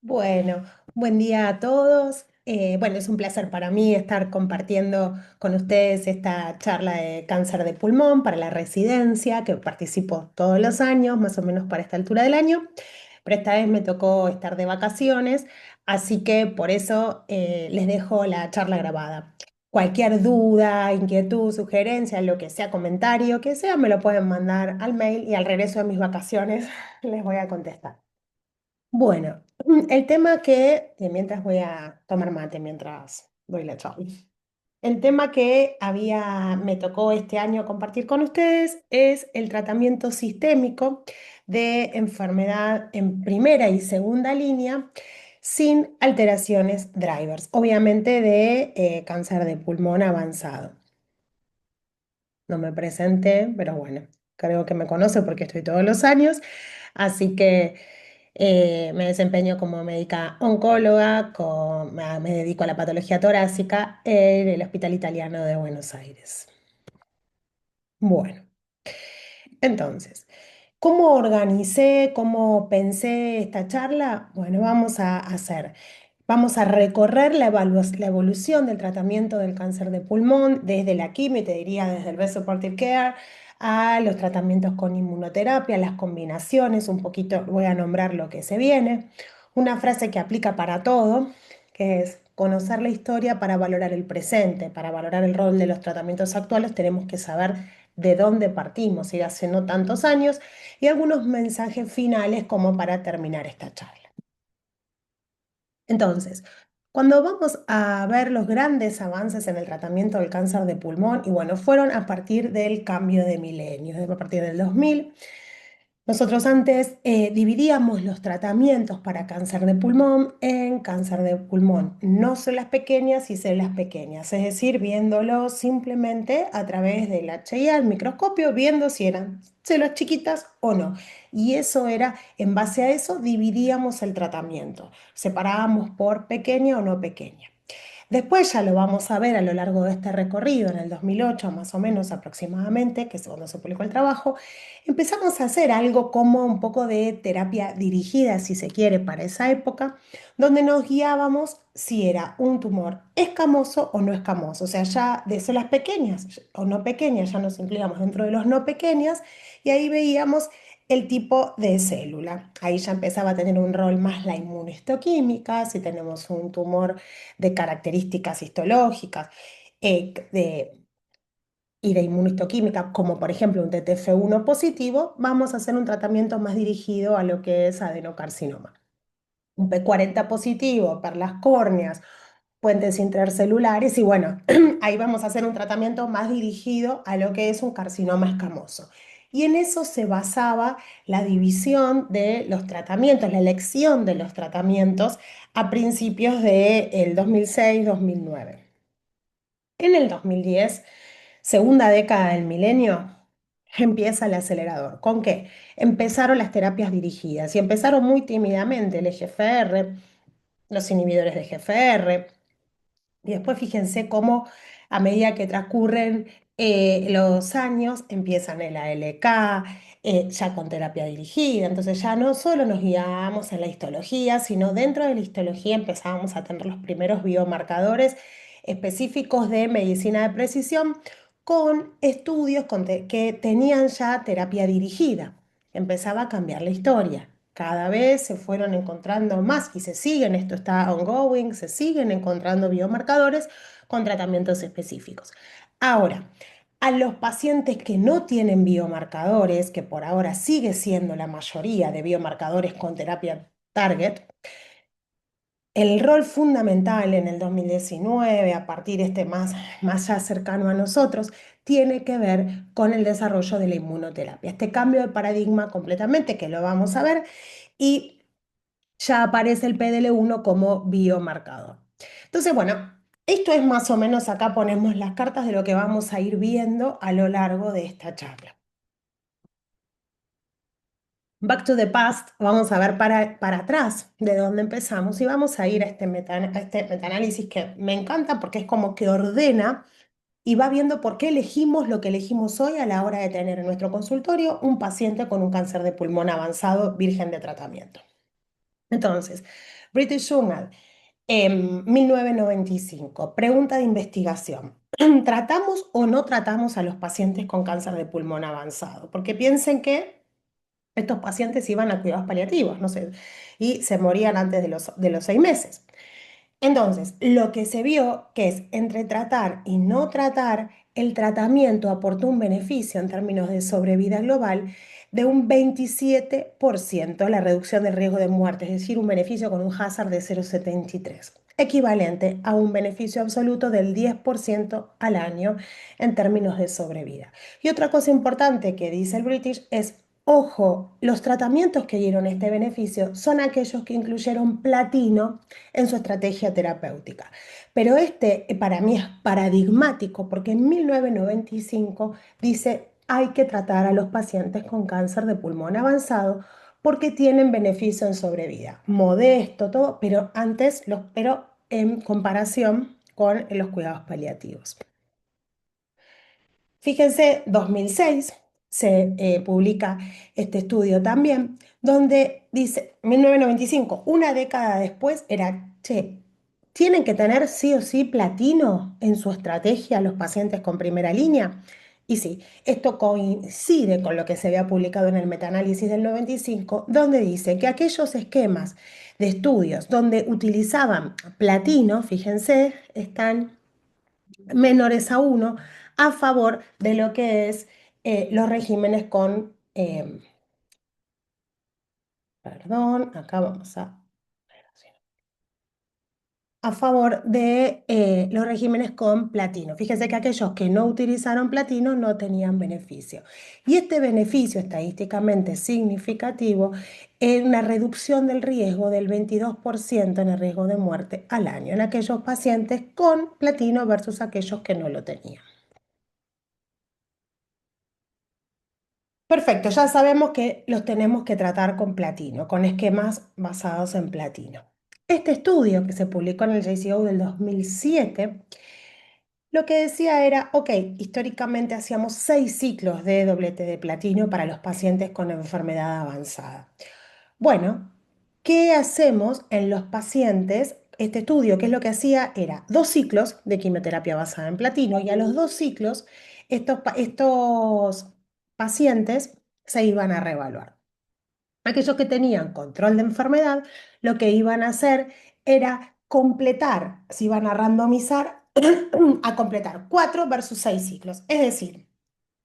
Bueno, buen día a todos. Bueno, es un placer para mí estar compartiendo con ustedes esta charla de cáncer de pulmón para la residencia, que participo todos los años, más o menos para esta altura del año, pero esta vez me tocó estar de vacaciones, así que por eso les dejo la charla grabada. Cualquier duda, inquietud, sugerencia, lo que sea, comentario, que sea, me lo pueden mandar al mail y al regreso de mis vacaciones les voy a contestar. Bueno, el tema mientras voy a tomar mate mientras doy la charla. El tema que me tocó este año compartir con ustedes es el tratamiento sistémico de enfermedad en primera y segunda línea sin alteraciones drivers, obviamente de cáncer de pulmón avanzado. No me presenté, pero bueno, creo que me conoce porque estoy todos los años, así que me desempeño como médica oncóloga, me dedico a la patología torácica en el Hospital Italiano de Buenos Aires. Bueno, entonces, ¿cómo organicé, cómo pensé esta charla? Bueno, vamos a recorrer la evolución del tratamiento del cáncer de pulmón desde la quimio, y te diría desde el Best Supportive Care a los tratamientos con inmunoterapia, las combinaciones, un poquito voy a nombrar lo que se viene. Una frase que aplica para todo, que es conocer la historia para valorar el presente, para valorar el rol de los tratamientos actuales, tenemos que saber de dónde partimos y hace no tantos años, y algunos mensajes finales como para terminar esta charla. Entonces, cuando vamos a ver los grandes avances en el tratamiento del cáncer de pulmón, y bueno, fueron a partir del cambio de milenio, a partir del 2000. Nosotros antes dividíamos los tratamientos para cáncer de pulmón en cáncer de pulmón, no células pequeñas y células pequeñas, es decir, viéndolo simplemente a través del HIA, el microscopio, viendo si eran células chiquitas o no. Y eso era, en base a eso, dividíamos el tratamiento, separábamos por pequeña o no pequeña. Después ya lo vamos a ver a lo largo de este recorrido, en el 2008 más o menos aproximadamente, que es cuando se publicó el trabajo, empezamos a hacer algo como un poco de terapia dirigida, si se quiere, para esa época, donde nos guiábamos si era un tumor escamoso o no escamoso, o sea, ya de células pequeñas o no pequeñas, ya nos incluíamos dentro de los no pequeñas y ahí veíamos el tipo de célula. Ahí ya empezaba a tener un rol más la inmunohistoquímica, si tenemos un tumor de características histológicas y de inmunohistoquímica, como por ejemplo un TTF1 positivo, vamos a hacer un tratamiento más dirigido a lo que es adenocarcinoma. Un P40 positivo para las córneas, puentes intracelulares y bueno, ahí vamos a hacer un tratamiento más dirigido a lo que es un carcinoma escamoso. Y en eso se basaba la división de los tratamientos, la elección de los tratamientos a principios del 2006-2009. En el 2010, segunda década del milenio, empieza el acelerador. ¿Con qué? Empezaron las terapias dirigidas y empezaron muy tímidamente el EGFR, los inhibidores de EGFR, y después fíjense cómo a medida que transcurren los años empiezan el ALK, ya con terapia dirigida. Entonces ya no solo nos guiábamos en la histología, sino dentro de la histología empezábamos a tener los primeros biomarcadores específicos de medicina de precisión con estudios que tenían ya terapia dirigida. Empezaba a cambiar la historia. Cada vez se fueron encontrando más y se siguen, esto está ongoing, se siguen encontrando biomarcadores con tratamientos específicos. Ahora, a los pacientes que no tienen biomarcadores, que por ahora sigue siendo la mayoría de biomarcadores con terapia target, el rol fundamental en el 2019, a partir más ya cercano a nosotros, tiene que ver con el desarrollo de la inmunoterapia. Este cambio de paradigma completamente, que lo vamos a ver, y ya aparece el PDL1 como biomarcador. Entonces, bueno, esto es más o menos, acá ponemos las cartas de lo que vamos a ir viendo a lo largo de esta charla. Back to the past, vamos a ver para atrás de dónde empezamos y vamos a ir a a este metaanálisis que me encanta porque es como que ordena y va viendo por qué elegimos lo que elegimos hoy a la hora de tener en nuestro consultorio un paciente con un cáncer de pulmón avanzado virgen de tratamiento. Entonces, British Journal, en 1995, pregunta de investigación. ¿Tratamos o no tratamos a los pacientes con cáncer de pulmón avanzado? Porque piensen que estos pacientes iban a cuidados paliativos, no sé, y se morían antes de los 6 meses. Entonces, lo que se vio que es entre tratar y no tratar, el tratamiento aportó un beneficio en términos de sobrevida global de un 27% a la reducción del riesgo de muerte, es decir, un beneficio con un hazard de 0,73, equivalente a un beneficio absoluto del 10% al año en términos de sobrevida. Y otra cosa importante que dice el British es: ojo, los tratamientos que dieron este beneficio son aquellos que incluyeron platino en su estrategia terapéutica. Pero este para mí es paradigmático porque en 1995 dice hay que tratar a los pacientes con cáncer de pulmón avanzado porque tienen beneficio en sobrevida. Modesto, todo, pero en comparación con los cuidados paliativos. Fíjense, 2006 se publica este estudio también, donde dice, 1995, una década después, era, che, ¿tienen que tener sí o sí platino en su estrategia los pacientes con primera línea? Y sí, esto coincide con lo que se había publicado en el metaanálisis del 95, donde dice que aquellos esquemas de estudios donde utilizaban platino, fíjense, están menores a uno a favor de lo que es los regímenes con, perdón, acá vamos a favor de los regímenes con platino. Fíjense que aquellos que no utilizaron platino no tenían beneficio. Y este beneficio estadísticamente significativo es una reducción del riesgo del 22% en el riesgo de muerte al año en aquellos pacientes con platino versus aquellos que no lo tenían. Perfecto, ya sabemos que los tenemos que tratar con platino, con esquemas basados en platino. Este estudio que se publicó en el JCO del 2007, lo que decía era, ok, históricamente hacíamos 6 ciclos de doblete de platino para los pacientes con enfermedad avanzada. Bueno, ¿qué hacemos en los pacientes? Este estudio, ¿qué es lo que hacía? Era 2 ciclos de quimioterapia basada en platino y a los 2 ciclos estos pacientes se iban a reevaluar. Aquellos que tenían control de enfermedad, lo que iban a hacer era completar, se iban a randomizar a completar 4 versus 6 ciclos. Es decir,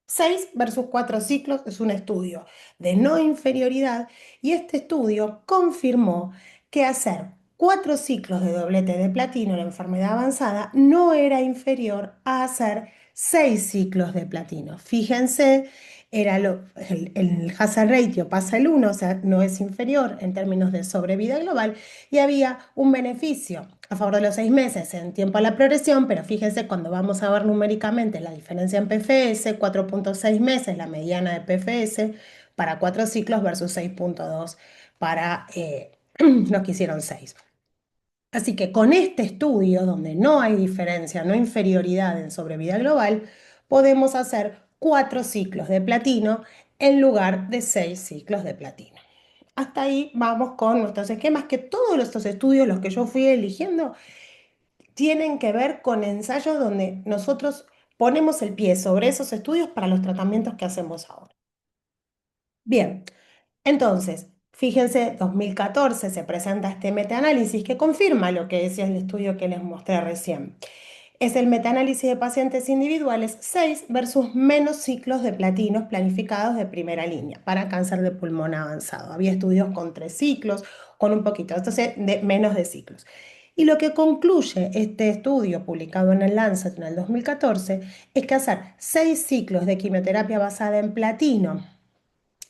6 versus 4 ciclos es un estudio de no inferioridad y este estudio confirmó que hacer 4 ciclos de doblete de platino en la enfermedad avanzada no era inferior a hacer 6 ciclos de platino. Fíjense, el hazard ratio pasa el 1, o sea, no es inferior en términos de sobrevida global y había un beneficio a favor de los 6 meses en tiempo a la progresión, pero fíjense cuando vamos a ver numéricamente la diferencia en PFS, 4,6 meses la mediana de PFS para 4 ciclos versus 6,2 para los que hicieron 6. Así que con este estudio, donde no hay diferencia, no inferioridad en sobrevida global, podemos hacer 4 ciclos de platino en lugar de 6 ciclos de platino. Hasta ahí vamos con nuestros esquemas, que todos estos estudios, los que yo fui eligiendo, tienen que ver con ensayos donde nosotros ponemos el pie sobre esos estudios para los tratamientos que hacemos ahora. Bien, entonces, fíjense, 2014 se presenta este metaanálisis que confirma lo que decía el estudio que les mostré recién. Es el metaanálisis de pacientes individuales 6 versus menos ciclos de platinos planificados de primera línea para cáncer de pulmón avanzado. Había estudios con 3 ciclos, con un poquito, entonces de menos de ciclos. Y lo que concluye este estudio publicado en el Lancet en el 2014 es que hacer 6 ciclos de quimioterapia basada en platino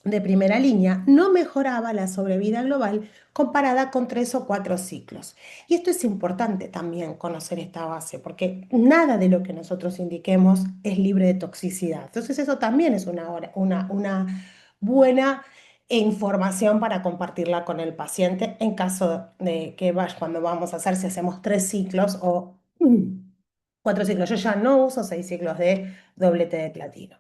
de primera línea no mejoraba la sobrevida global comparada con 3 o 4 ciclos. Y esto es importante también conocer esta base, porque nada de lo que nosotros indiquemos es libre de toxicidad. Entonces eso también es una buena información para compartirla con el paciente en caso de que cuando vamos a hacer, si hacemos 3 ciclos o 4 ciclos. Yo ya no uso 6 ciclos de doblete de platino.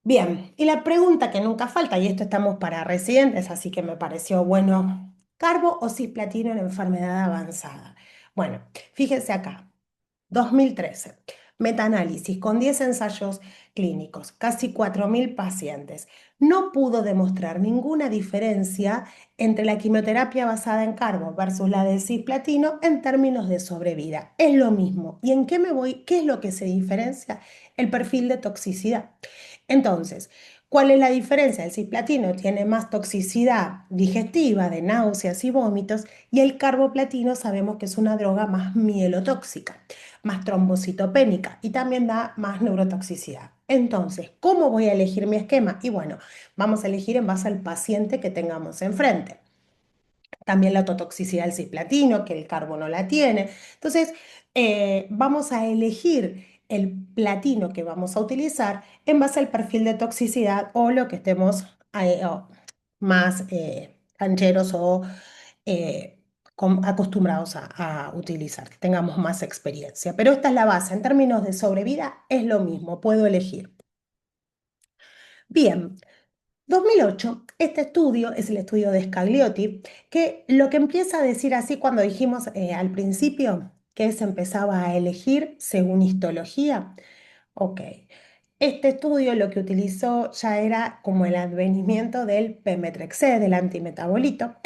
Bien, y la pregunta que nunca falta, y esto estamos para residentes, así que me pareció bueno Carbo o cisplatino en enfermedad avanzada. Bueno, fíjense acá. 2013. Metaanálisis con 10 ensayos clínicos, casi 4.000 pacientes. No pudo demostrar ninguna diferencia entre la quimioterapia basada en carbo versus la de cisplatino en términos de sobrevida. Es lo mismo. ¿Y en qué me voy? ¿Qué es lo que se diferencia? El perfil de toxicidad. Entonces, ¿cuál es la diferencia? El cisplatino tiene más toxicidad digestiva de náuseas y vómitos y el carboplatino sabemos que es una droga más mielotóxica, más trombocitopénica y también da más neurotoxicidad. Entonces, ¿cómo voy a elegir mi esquema? Y bueno, vamos a elegir en base al paciente que tengamos enfrente. También la ototoxicidad del cisplatino, que el carbo no la tiene. Entonces, vamos a elegir el platino que vamos a utilizar en base al perfil de toxicidad o lo que estemos o más cancheros o eh, acostumbrados a utilizar, que tengamos más experiencia. Pero esta es la base. En términos de sobrevida, es lo mismo, puedo elegir. Bien, 2008, este estudio es el estudio de Scagliotti, que lo que empieza a decir así cuando dijimos al principio que se empezaba a elegir según histología. Ok, este estudio lo que utilizó ya era como el advenimiento del pemetrexed, del antimetabolito,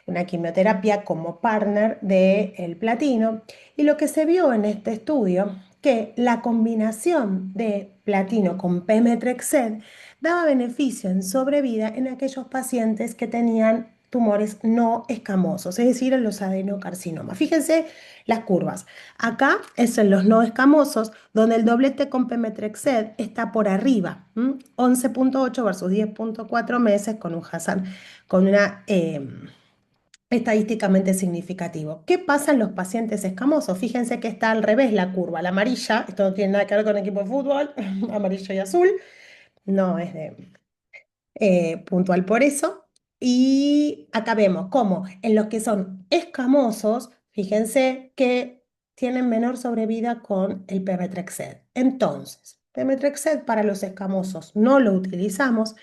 una quimioterapia como partner del platino, y lo que se vio en este estudio que la combinación de platino con pemetrexed daba beneficio en sobrevida en aquellos pacientes que tenían tumores no escamosos, es decir, en los adenocarcinomas. Fíjense las curvas. Acá es en los no escamosos, donde el doblete con pemetrexed está por arriba, 11,8 versus 10,4 meses con un Hassan, con una estadísticamente significativo. ¿Qué pasa en los pacientes escamosos? Fíjense que está al revés la curva, la amarilla, esto no tiene nada que ver con equipo de fútbol, amarillo y azul, no es de puntual por eso. Y acá vemos cómo en los que son escamosos, fíjense que tienen menor sobrevida con el pemetrexed. Entonces, pemetrexed para los escamosos no lo utilizamos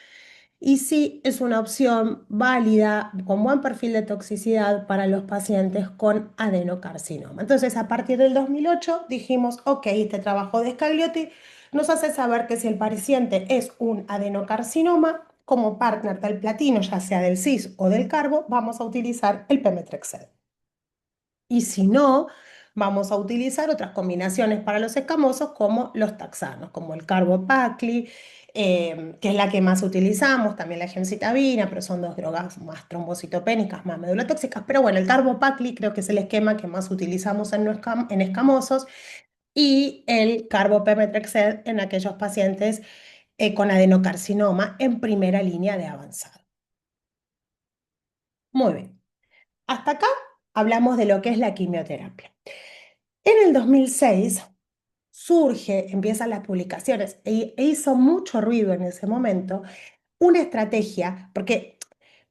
y sí es una opción válida con buen perfil de toxicidad para los pacientes con adenocarcinoma. Entonces, a partir del 2008 dijimos, ok, este trabajo de Scagliotti nos hace saber que si el paciente es un adenocarcinoma, como partner del platino, ya sea del cis o del carbo, vamos a utilizar el pemetrexed. Y si no, vamos a utilizar otras combinaciones para los escamosos como los taxanos, como el carbopacli, que es la que más utilizamos, también la gemcitabina, pero son dos drogas más trombocitopénicas, más medulotóxicas. Pero bueno, el carbopacli creo que es el esquema que más utilizamos en, en escamosos y el carbopemetrexed en aquellos pacientes con adenocarcinoma en primera línea de avanzado. Muy bien. Hasta acá hablamos de lo que es la quimioterapia. En el 2006 surge, empiezan las publicaciones e hizo mucho ruido en ese momento una estrategia, porque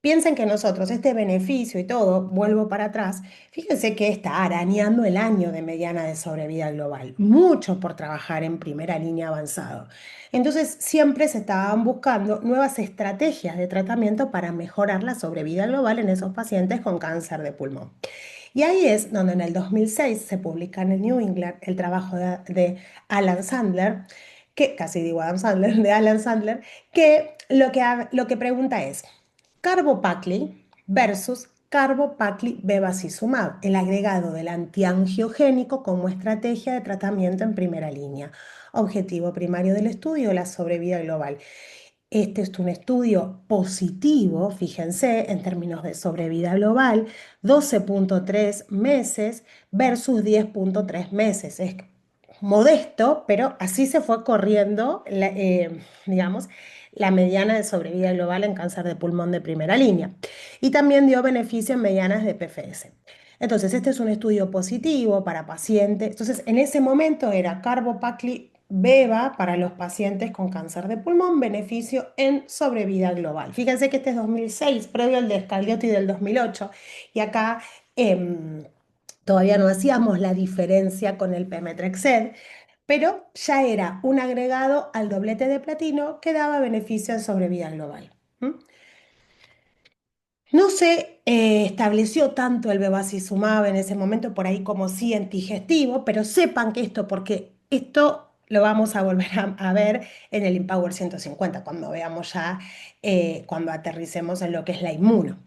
piensen que nosotros este beneficio y todo, vuelvo para atrás, fíjense que está arañando el año de mediana de sobrevida global, mucho por trabajar en primera línea avanzado. Entonces siempre se estaban buscando nuevas estrategias de tratamiento para mejorar la sobrevida global en esos pacientes con cáncer de pulmón. Y ahí es donde en el 2006 se publica en el New England el trabajo de Alan Sandler, que casi digo Adam Sandler, de Alan Sandler, que lo que pregunta es carbopacli versus carbopacli bevacizumab, el agregado del antiangiogénico como estrategia de tratamiento en primera línea. Objetivo primario del estudio, la sobrevida global. Este es un estudio positivo, fíjense, en términos de sobrevida global, 12,3 meses versus 10,3 meses. Es modesto, pero así se fue corriendo, digamos, la mediana de sobrevida global en cáncer de pulmón de primera línea. Y también dio beneficio en medianas de PFS. Entonces, este es un estudio positivo para pacientes. Entonces, en ese momento era carbopacli beva para los pacientes con cáncer de pulmón, beneficio en sobrevida global. Fíjense que este es 2006, previo al de Scagliotti del 2008, y acá todavía no hacíamos la diferencia con el pemetrexed, pero ya era un agregado al doblete de platino que daba beneficio en sobrevida global. ¿Mm? No se estableció tanto el bevacizumab en ese momento, por ahí como sí antigestivo, pero sepan que esto, porque esto lo vamos a volver a ver en el Empower 150, cuando veamos ya, cuando aterricemos en lo que es la inmuno.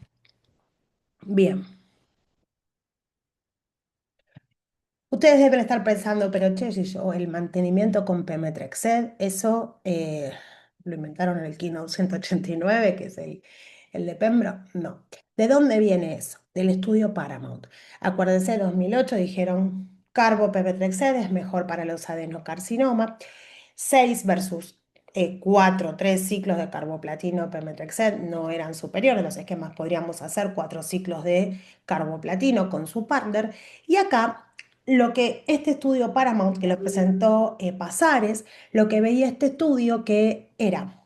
Bien. Ustedes deben estar pensando, pero che, si yo el mantenimiento con Pemetrexed, eso lo inventaron en el Keynote 189, que es el de Pembro. No. ¿De dónde viene eso? Del estudio Paramount. Acuérdense, 2008 dijeron carbo-Pemetrexed es mejor para los adenocarcinomas. 6 versus 4, 3 ciclos de carboplatino Pemetrexed no eran superiores. Los esquemas podríamos hacer 4 ciclos de carboplatino con su partner. Y acá lo que este estudio Paramount, que lo presentó Pasares, lo que veía este estudio que era,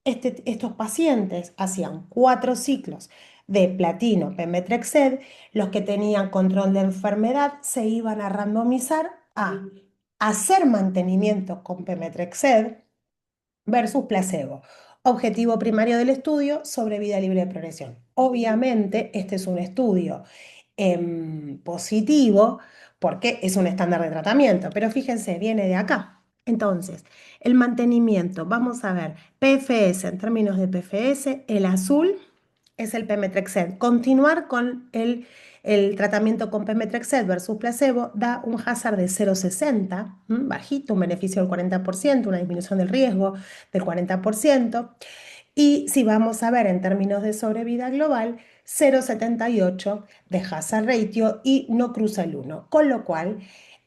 estos pacientes hacían 4 ciclos de platino pemetrexed, los que tenían control de enfermedad se iban a randomizar a hacer mantenimiento con pemetrexed versus placebo. Objetivo primario del estudio, sobrevida libre de progresión. Obviamente, este es un estudio positivo porque es un estándar de tratamiento, pero fíjense, viene de acá. Entonces, el mantenimiento, vamos a ver, PFS, en términos de PFS, el azul es el Pemetrexed. Continuar con el tratamiento con Pemetrexed versus placebo da un hazard de 0,60, bajito, un beneficio del 40%, una disminución del riesgo del 40%. Y si vamos a ver en términos de sobrevida global, 0,78 de hazard ratio y no cruza el 1. Con lo cual,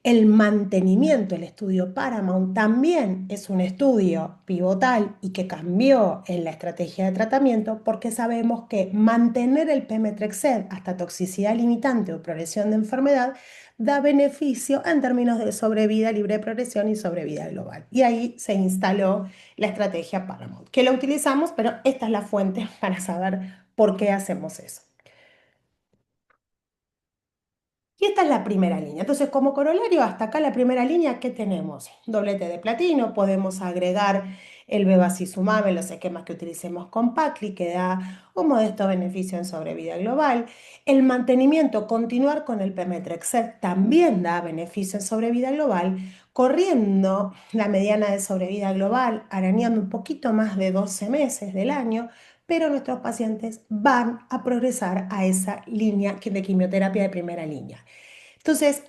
el mantenimiento, el estudio Paramount, también es un estudio pivotal y que cambió en la estrategia de tratamiento porque sabemos que mantener el Pemetrexed hasta toxicidad limitante o progresión de enfermedad da beneficio en términos de sobrevida libre de progresión y sobrevida global. Y ahí se instaló la estrategia Paramount, que la utilizamos, pero esta es la fuente para saber por qué hacemos eso. Y esta es la primera línea. Entonces, como corolario, hasta acá la primera línea, ¿qué tenemos? Doblete de platino, podemos agregar el bevacizumab en los esquemas que utilicemos con Pacli, que da un modesto beneficio en sobrevida global. El mantenimiento, continuar con el Pemetrexed, también da beneficio en sobrevida global, corriendo la mediana de sobrevida global, arañando un poquito más de 12 meses del año, pero nuestros pacientes van a progresar a esa línea de quimioterapia de primera línea. Entonces,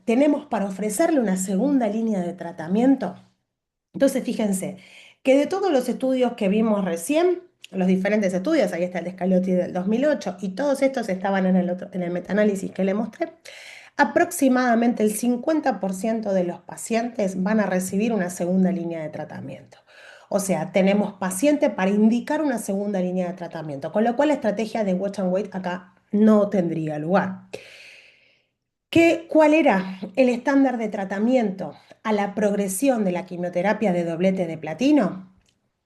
tenemos para ofrecerle una segunda línea de tratamiento. Entonces, fíjense que de todos los estudios que vimos recién, los diferentes estudios, ahí está el de Scaliotti del 2008, y todos estos estaban en el metaanálisis que le mostré, aproximadamente el 50% de los pacientes van a recibir una segunda línea de tratamiento. O sea, tenemos paciente para indicar una segunda línea de tratamiento, con lo cual la estrategia de watch and wait acá no tendría lugar. ¿Cuál era el estándar de tratamiento a la progresión de la quimioterapia de doblete de platino?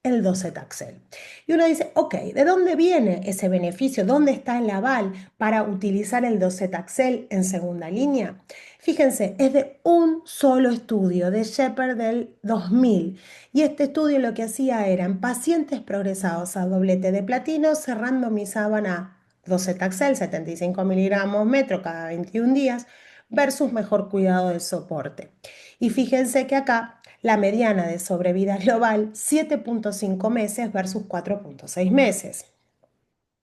El docetaxel. Y uno dice, ok, ¿de dónde viene ese beneficio? ¿Dónde está el aval para utilizar el docetaxel en segunda línea? Fíjense, es de un solo estudio de Shepherd del 2000. Y este estudio lo que hacía era, en pacientes progresados a doblete de platino, se randomizaban a docetaxel, 75 miligramos metro cada 21 días, versus mejor cuidado del soporte. Y fíjense que acá la mediana de sobrevida global, 7,5 meses versus 4,6 meses.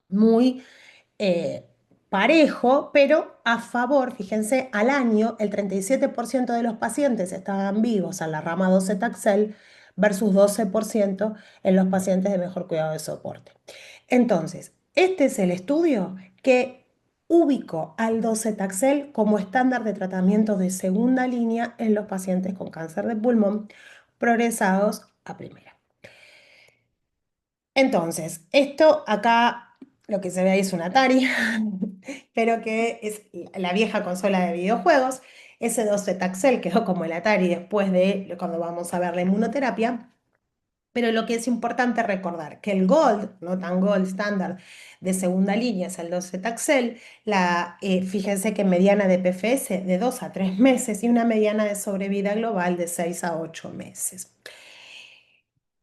Muy eh, parejo, pero a favor, fíjense, al año el 37% de los pacientes estaban vivos a la rama docetaxel versus 12% en los pacientes de mejor cuidado de soporte. Entonces, este es el estudio que ubicó al docetaxel como estándar de tratamiento de segunda línea en los pacientes con cáncer de pulmón progresados a primera. Entonces, esto acá, lo que se ve ahí es un Atari, pero que es la vieja consola de videojuegos. Ese docetaxel quedó como el Atari después de cuando vamos a ver la inmunoterapia. Pero lo que es importante recordar, que el gold, no tan gold estándar de segunda línea es el docetaxel, fíjense que mediana de PFS de 2 a 3 meses y una mediana de sobrevida global de 6 a 8 meses.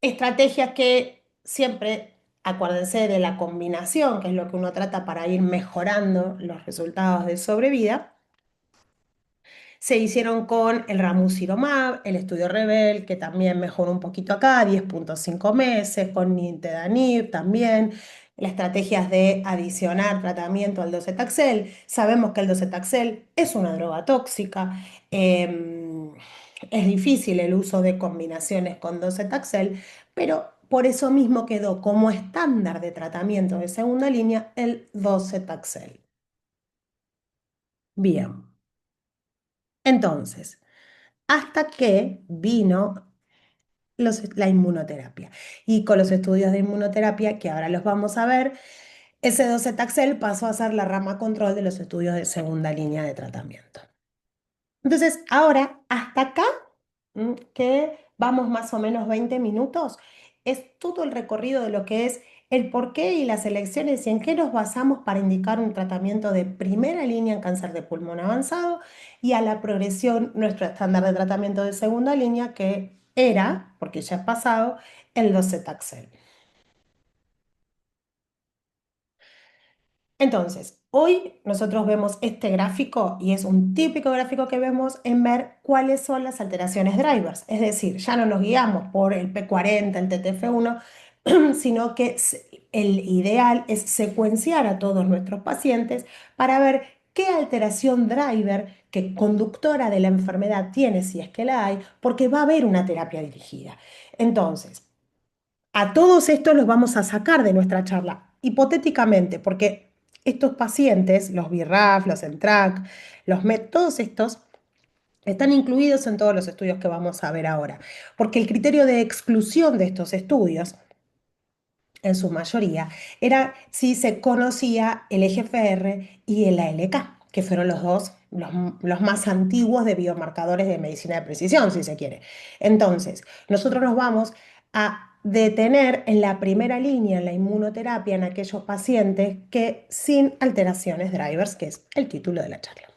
Estrategias que siempre acuérdense de la combinación, que es lo que uno trata para ir mejorando los resultados de sobrevida, se hicieron con el ramucirumab, el estudio Rebel, que también mejoró un poquito acá, 10,5 meses, con nintedanib también, las estrategias de adicionar tratamiento al docetaxel. Sabemos que el docetaxel es una droga tóxica, es difícil el uso de combinaciones con docetaxel, pero por eso mismo quedó como estándar de tratamiento de segunda línea el docetaxel. Bien, entonces, hasta que vino la inmunoterapia. Y con los estudios de inmunoterapia, que ahora los vamos a ver, ese docetaxel pasó a ser la rama control de los estudios de segunda línea de tratamiento. Entonces, ahora, hasta acá, que vamos más o menos 20 minutos, es todo el recorrido de lo que es el porqué y las elecciones y en qué nos basamos para indicar un tratamiento de primera línea en cáncer de pulmón avanzado y a la progresión, nuestro estándar de tratamiento de segunda línea, que era, porque ya es pasado, el docetaxel. Entonces, hoy nosotros vemos este gráfico y es un típico gráfico que vemos en ver cuáles son las alteraciones drivers. Es decir, ya no nos guiamos por el P40, el TTF1, sino que el ideal es secuenciar a todos nuestros pacientes para ver qué alteración driver, qué conductora de la enfermedad tiene, si es que la hay, porque va a haber una terapia dirigida. Entonces, a todos estos los vamos a sacar de nuestra charla, hipotéticamente, porque estos pacientes, los BRAF, los NTRK, los MET, todos estos están incluidos en todos los estudios que vamos a ver ahora, porque el criterio de exclusión de estos estudios, en su mayoría, era si se conocía el EGFR y el ALK, que fueron los dos, los más antiguos de biomarcadores de medicina de precisión, si se quiere. Entonces, nosotros nos vamos a detener en la primera línea, en la inmunoterapia, en aquellos pacientes que sin alteraciones drivers, que es el título de la charla.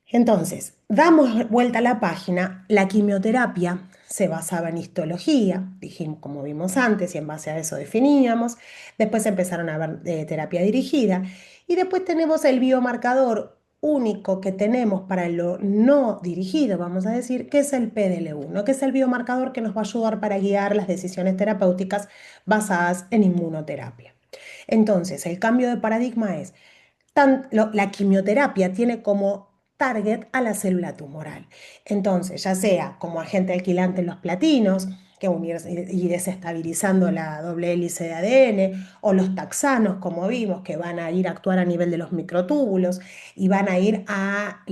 Entonces, damos vuelta a la página, la quimioterapia se basaba en histología, dijimos, como vimos antes, y en base a eso definíamos. Después empezaron a ver terapia dirigida. Y después tenemos el biomarcador único que tenemos para lo no dirigido, vamos a decir, que es el PDL1, que es el biomarcador que nos va a ayudar para guiar las decisiones terapéuticas basadas en inmunoterapia. Entonces, el cambio de paradigma es la quimioterapia tiene como target a la célula tumoral. Entonces, ya sea como agente alquilante en los platinos, que y desestabilizando la doble hélice de ADN, o los taxanos, como vimos, que van a ir a actuar a nivel de los microtúbulos y van a ir a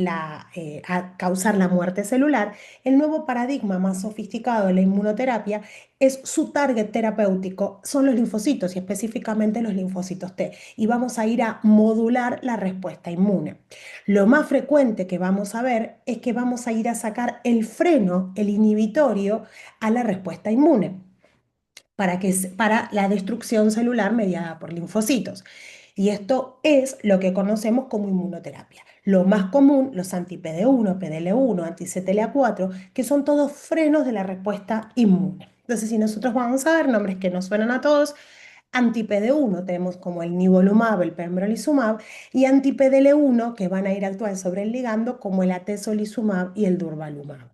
causar la muerte celular, el nuevo paradigma más sofisticado de la inmunoterapia es su target terapéutico, son los linfocitos y específicamente los linfocitos T. Y vamos a ir a modular la respuesta inmune. Lo más frecuente que vamos a ver es que vamos a ir a sacar el freno, el inhibitorio, a la respuesta inmune para la destrucción celular mediada por linfocitos. Y esto es lo que conocemos como inmunoterapia. Lo más común, los anti-PD1, PDL1, anti-CTLA4, que son todos frenos de la respuesta inmune. Entonces, si nosotros vamos a ver nombres que nos suenan a todos, anti-PD1 tenemos como el nivolumab, el pembrolizumab, y anti-PDL1 que van a ir a actuar sobre el ligando como el atezolizumab y el durvalumab.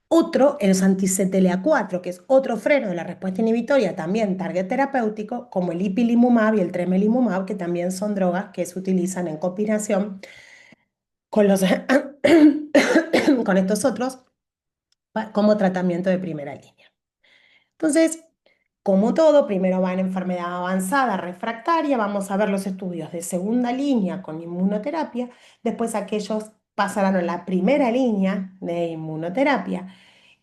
Otro, el anti-CTLA4, que es otro freno de la respuesta inhibitoria, también target terapéutico, como el ipilimumab y el tremelimumab, que también son drogas que se utilizan en combinación con, con estos otros como tratamiento de primera línea. Entonces, como todo, primero va en enfermedad avanzada refractaria, vamos a ver los estudios de segunda línea con inmunoterapia, después aquellos pasarán a la primera línea de inmunoterapia.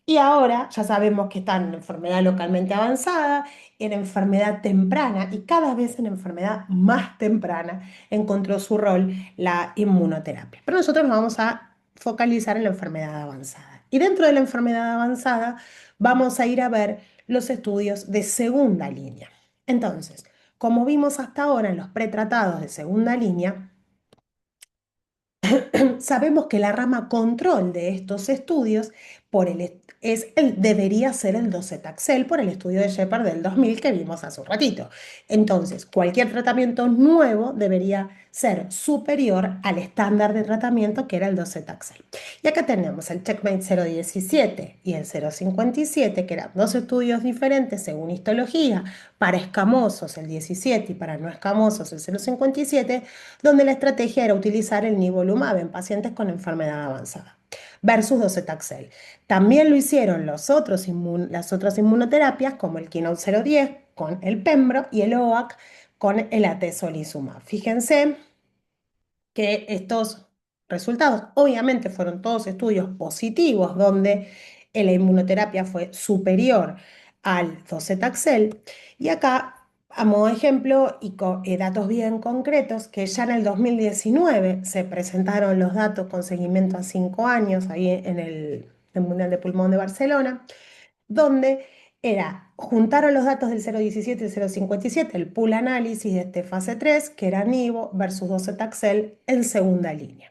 Y ahora ya sabemos que están en enfermedad localmente avanzada, en enfermedad temprana y cada vez en enfermedad más temprana encontró su rol la inmunoterapia. Pero nosotros nos vamos a focalizar en la enfermedad avanzada. Y dentro de la enfermedad avanzada vamos a ir a ver los estudios de segunda línea. Entonces, como vimos hasta ahora en los pretratados de segunda línea, sabemos que la rama control de estos estudios debería ser el docetaxel por el estudio de Shepard del 2000 que vimos hace un ratito. Entonces, cualquier tratamiento nuevo debería ser superior al estándar de tratamiento que era el docetaxel. Y acá tenemos el Checkmate 017 y el 057, que eran dos estudios diferentes según histología, para escamosos el 17 y para no escamosos el 057, donde la estrategia era utilizar el nivolumab en pacientes con enfermedad avanzada versus docetaxel. También lo hicieron las otras inmunoterapias como el Keynote 010 con el Pembro y el OAC con el atezolizumab. Fíjense que estos resultados obviamente fueron todos estudios positivos donde la inmunoterapia fue superior al docetaxel. Y acá, a modo de ejemplo y con datos bien concretos, que ya en el 2019 se presentaron los datos con seguimiento a 5 años ahí en el Mundial de Pulmón de Barcelona, donde juntaron los datos del 0,17 y el 0,57, el pool análisis de este fase 3, que era Nivo versus docetaxel en segunda línea.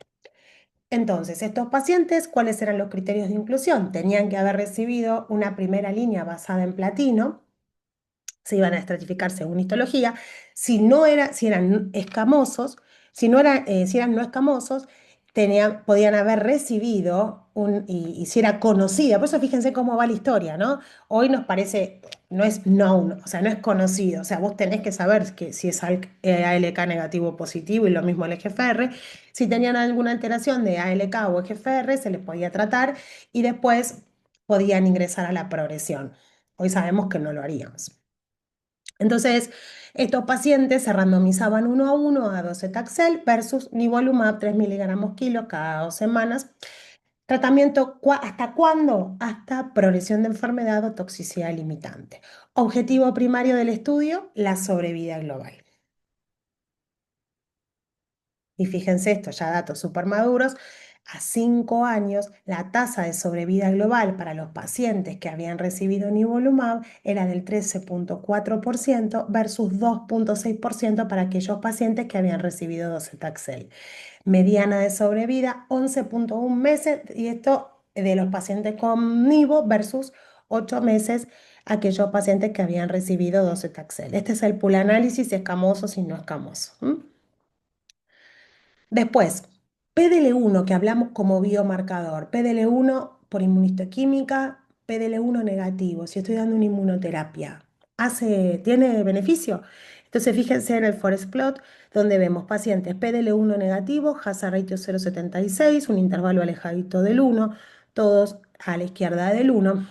Entonces, estos pacientes, ¿cuáles eran los criterios de inclusión? Tenían que haber recibido una primera línea basada en platino, se iban a estratificar según histología. Si eran escamosos, si eran no escamosos, podían haber recibido y si era conocida, por eso fíjense cómo va la historia, ¿no? Hoy nos parece, no es known, o sea, no es conocido, o sea, vos tenés que saber que si es ALK negativo o positivo y lo mismo el EGFR. Si tenían alguna alteración de ALK o EGFR, se les podía tratar y después podían ingresar a la progresión. Hoy sabemos que no lo haríamos. Entonces, estos pacientes se randomizaban uno a uno a docetaxel versus nivolumab 3 miligramos kilo cada 2 semanas. Tratamiento, ¿hasta cuándo? Hasta progresión de enfermedad o toxicidad limitante. Objetivo primario del estudio, la sobrevida global. Y fíjense esto, ya datos súper maduros. A 5 años, la tasa de sobrevida global para los pacientes que habían recibido nivolumab era del 13,4% versus 2,6% para aquellos pacientes que habían recibido docetaxel. Mediana de sobrevida 11,1 meses y esto de los pacientes con nivo versus 8 meses aquellos pacientes que habían recibido docetaxel. Este es el pool análisis escamoso y no escamoso. Después, PDL1, que hablamos como biomarcador. PDL1 por inmunistoquímica, PDL1 negativo. Si estoy dando una inmunoterapia, ¿tiene beneficio? Entonces, fíjense en el forest plot, donde vemos pacientes PDL1 negativo, hazard ratio 0,76, un intervalo alejadito del 1, todos a la izquierda del 1,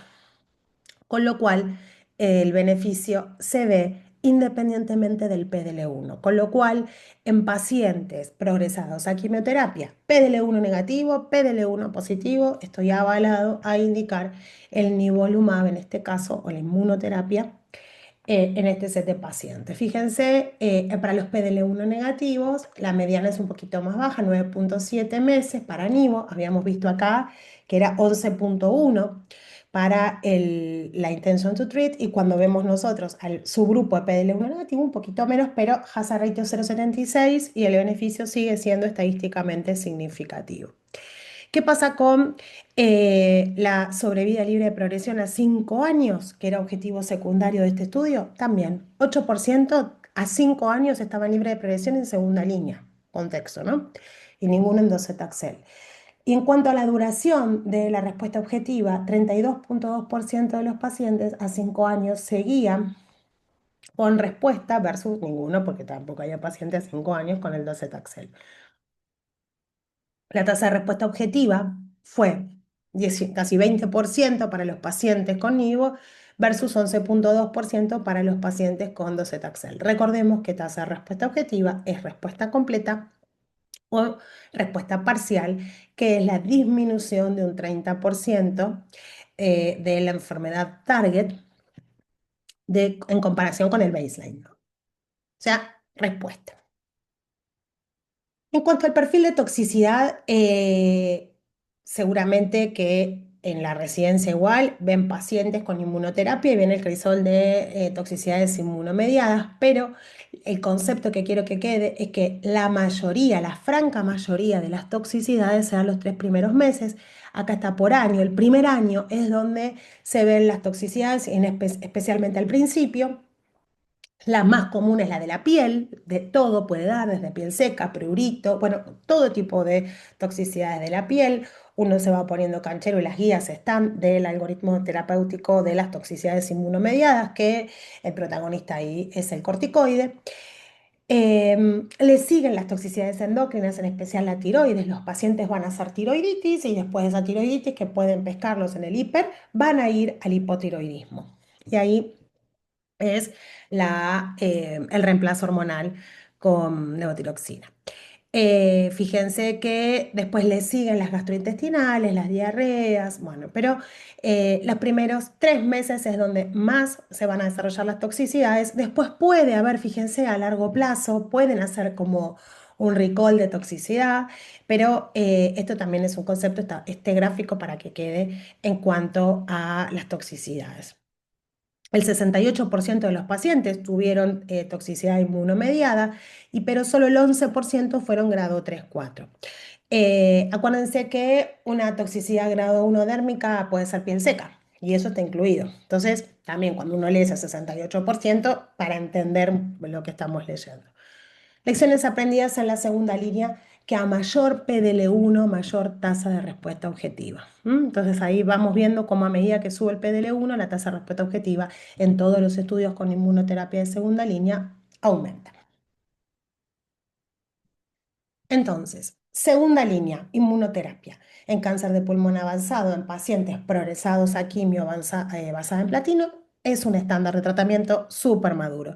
con lo cual el beneficio se ve independientemente del PDL1, con lo cual en pacientes progresados a quimioterapia, PDL1 negativo, PDL1 positivo, estoy avalado a indicar el nivolumab en este caso o la inmunoterapia en este set de pacientes. Fíjense, para los PDL1 negativos, la mediana es un poquito más baja, 9,7 meses para Nivo. Habíamos visto acá que era 11,1 para la intention to treat, y cuando vemos nosotros al subgrupo de PDL1 negativo, un poquito menos, pero hazard ratio 0,76 y el beneficio sigue siendo estadísticamente significativo. ¿Qué pasa con la sobrevida libre de progresión a 5 años, que era objetivo secundario de este estudio? También, 8% a 5 años estaban libre de progresión en segunda línea, contexto, ¿no? Y ninguno en docetaxel. Y en cuanto a la duración de la respuesta objetiva, 32,2% de los pacientes a 5 años seguían con respuesta versus ninguno, porque tampoco había pacientes a 5 años con el docetaxel. La tasa de respuesta objetiva fue casi 20% para los pacientes con nivo versus 11,2% para los pacientes con docetaxel. Recordemos que tasa de respuesta objetiva es respuesta completa o respuesta parcial, que es la disminución de un 30% de la enfermedad target en comparación con el baseline, ¿no? O sea, respuesta. En cuanto al perfil de toxicidad, seguramente que en la residencia igual ven pacientes con inmunoterapia y ven el crisol de toxicidades inmunomediadas, pero el concepto que quiero que quede es que la mayoría, la franca mayoría de las toxicidades se dan los 3 primeros meses. Acá está por año. El primer año es donde se ven las toxicidades, especialmente al principio. La más común es la de la piel, de todo puede dar, desde piel seca, prurito, bueno, todo tipo de toxicidades de la piel. Uno se va poniendo canchero y las guías están del algoritmo terapéutico de las toxicidades inmunomediadas, que el protagonista ahí es el corticoide. Le siguen las toxicidades endócrinas, en especial la tiroides. Los pacientes van a hacer tiroiditis y después de esa tiroiditis, que pueden pescarlos en el hiper, van a ir al hipotiroidismo. Y ahí es el reemplazo hormonal con levotiroxina. Fíjense que después le siguen las gastrointestinales, las diarreas, bueno, pero los primeros 3 meses es donde más se van a desarrollar las toxicidades. Después puede haber, fíjense, a largo plazo, pueden hacer como un recall de toxicidad, pero esto también es un concepto, este gráfico para que quede en cuanto a las toxicidades. El 68% de los pacientes tuvieron toxicidad inmunomediada, pero solo el 11% fueron grado 3-4. Acuérdense que una toxicidad grado 1 dérmica puede ser piel seca y eso está incluido. Entonces, también cuando uno lee ese 68% para entender lo que estamos leyendo. Lecciones aprendidas en la segunda línea, que a mayor PDL1, mayor tasa de respuesta objetiva. Entonces ahí vamos viendo cómo a medida que sube el PDL1, la tasa de respuesta objetiva en todos los estudios con inmunoterapia de segunda línea aumenta. Entonces, segunda línea, inmunoterapia. En cáncer de pulmón avanzado, en pacientes progresados a quimio basada en platino, es un estándar de tratamiento súper maduro,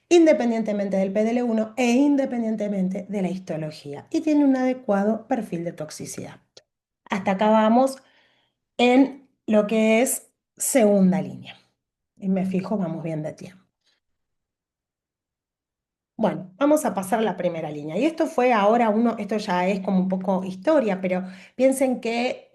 independientemente del PDL1 e independientemente de la histología, y tiene un adecuado perfil de toxicidad. Hasta acá vamos en lo que es segunda línea. Y me fijo, vamos bien de tiempo. Bueno, vamos a pasar a la primera línea. Y esto fue ahora esto ya es como un poco historia, pero piensen que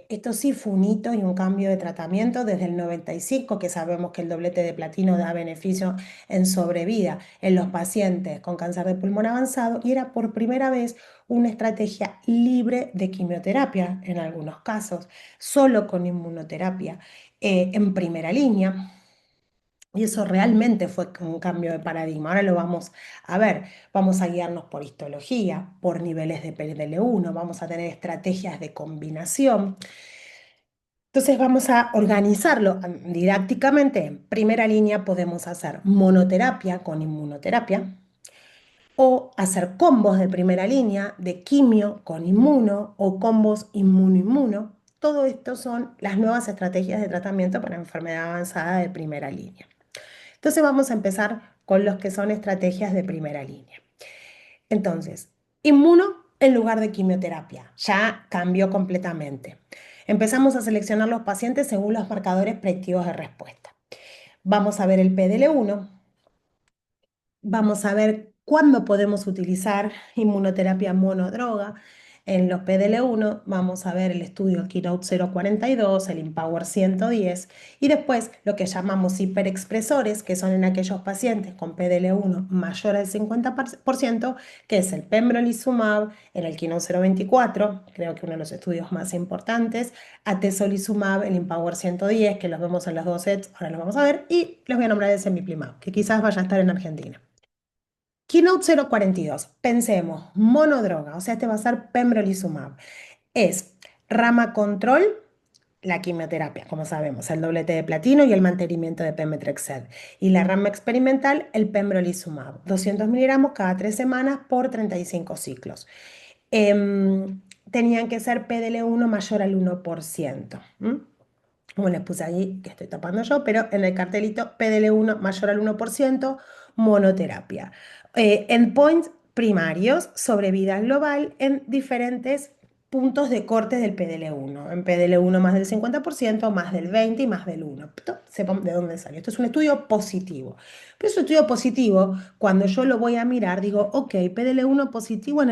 esto sí fue un hito y un cambio de tratamiento desde el 95, que sabemos que el doblete de platino da beneficio en sobrevida en los pacientes con cáncer de pulmón avanzado, y era por primera vez una estrategia libre de quimioterapia en algunos casos, solo con inmunoterapia en primera línea. Y eso realmente fue un cambio de paradigma. Ahora lo vamos a ver. Vamos a guiarnos por histología, por niveles de PDL1, vamos a tener estrategias de combinación. Entonces vamos a organizarlo didácticamente. En primera línea podemos hacer monoterapia con inmunoterapia o hacer combos de primera línea de quimio con inmuno o combos inmuno-inmuno. Todo esto son las nuevas estrategias de tratamiento para enfermedad avanzada de primera línea. Entonces vamos a empezar con los que son estrategias de primera línea. Entonces, inmuno en lugar de quimioterapia. Ya cambió completamente. Empezamos a seleccionar los pacientes según los marcadores predictivos de respuesta. Vamos a ver el PDL1. Vamos a ver cuándo podemos utilizar inmunoterapia monodroga. En los PDL1 vamos a ver el estudio Keynote 042, el Empower 110 y después lo que llamamos hiperexpresores, que son en aquellos pacientes con PDL1 mayor al 50%, que es el pembrolizumab en el Keynote 024, creo que uno de los estudios más importantes, atezolizumab, el Empower 110, que los vemos en los dos sets, ahora los vamos a ver, y les voy a nombrar el semiplimab, que quizás vaya a estar en Argentina. Keynote 042, pensemos, monodroga, o sea, este va a ser pembrolizumab. Es rama control, la quimioterapia, como sabemos, el doblete de platino y el mantenimiento de pemetrexed. Y la rama experimental, el pembrolizumab, 200 miligramos cada 3 semanas por 35 ciclos. Tenían que ser PDL1 mayor al 1%. Como les puse ahí, que estoy tapando yo, pero en el cartelito PDL1 mayor al 1%, monoterapia. Endpoints primarios sobre vida global en diferentes puntos de corte del PDL1. En PDL1 más del 50%, más del 20% y más del 1%. Sepan de dónde salió. Esto es un estudio positivo. Pero es un estudio positivo, cuando yo lo voy a mirar, digo, ok, PDL1 positivo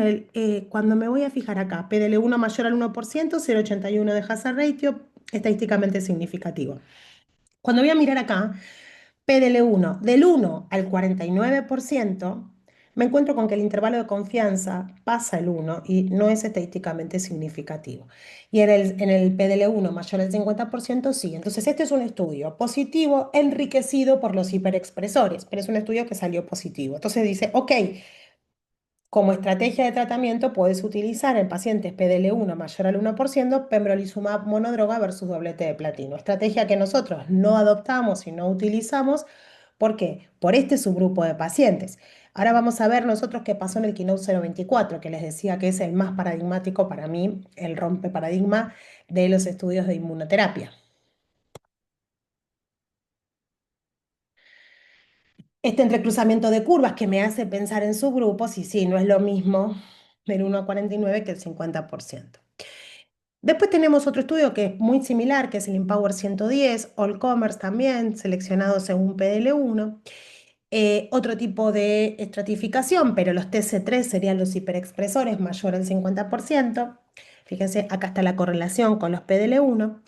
cuando me voy a fijar acá, PDL1 mayor al 1%, 0,81 de hazard ratio, estadísticamente significativo. Cuando voy a mirar acá, PDL1 del 1 al 49%, me encuentro con que el intervalo de confianza pasa el 1 y no es estadísticamente significativo. Y en el PDL1 mayor al 50% sí. Entonces, este es un estudio positivo enriquecido por los hiperexpresores, pero es un estudio que salió positivo. Entonces dice, ok, como estrategia de tratamiento puedes utilizar en pacientes PDL1 mayor al 1% pembrolizumab monodroga versus doblete de platino. Estrategia que nosotros no adoptamos y no utilizamos. ¿Por qué? Por este subgrupo de pacientes. Ahora vamos a ver nosotros qué pasó en el Keynote 024, que les decía que es el más paradigmático para mí, el rompe paradigma de los estudios de inmunoterapia. Este entrecruzamiento de curvas que me hace pensar en subgrupos, y sí, no es lo mismo del 1 a 49 que el 50%. Después tenemos otro estudio que es muy similar, que es el Empower 110, All Comers también, seleccionado según PDL1. Otro tipo de estratificación, pero los TC3 serían los hiperexpresores mayor al 50%. Fíjense, acá está la correlación con los PDL1.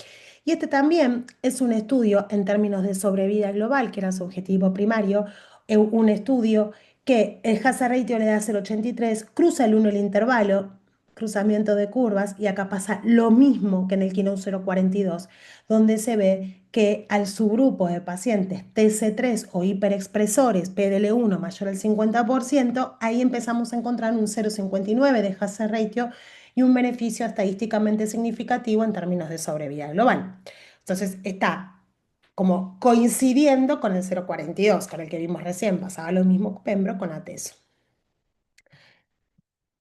Y este también es un estudio en términos de sobrevida global, que era su objetivo primario, un estudio que el hazard ratio le da 0,83, cruza el 1 el intervalo, cruzamiento de curvas, y acá pasa lo mismo que en el Keynote 042, donde se ve que al subgrupo de pacientes TC3 o hiperexpresores PDL1 mayor al 50%, ahí empezamos a encontrar un 0,59 de hazard ratio y un beneficio estadísticamente significativo en términos de sobrevida global. Entonces está como coincidiendo con el 0,42, con el que vimos recién, pasaba lo mismo con Pembro con Atezo.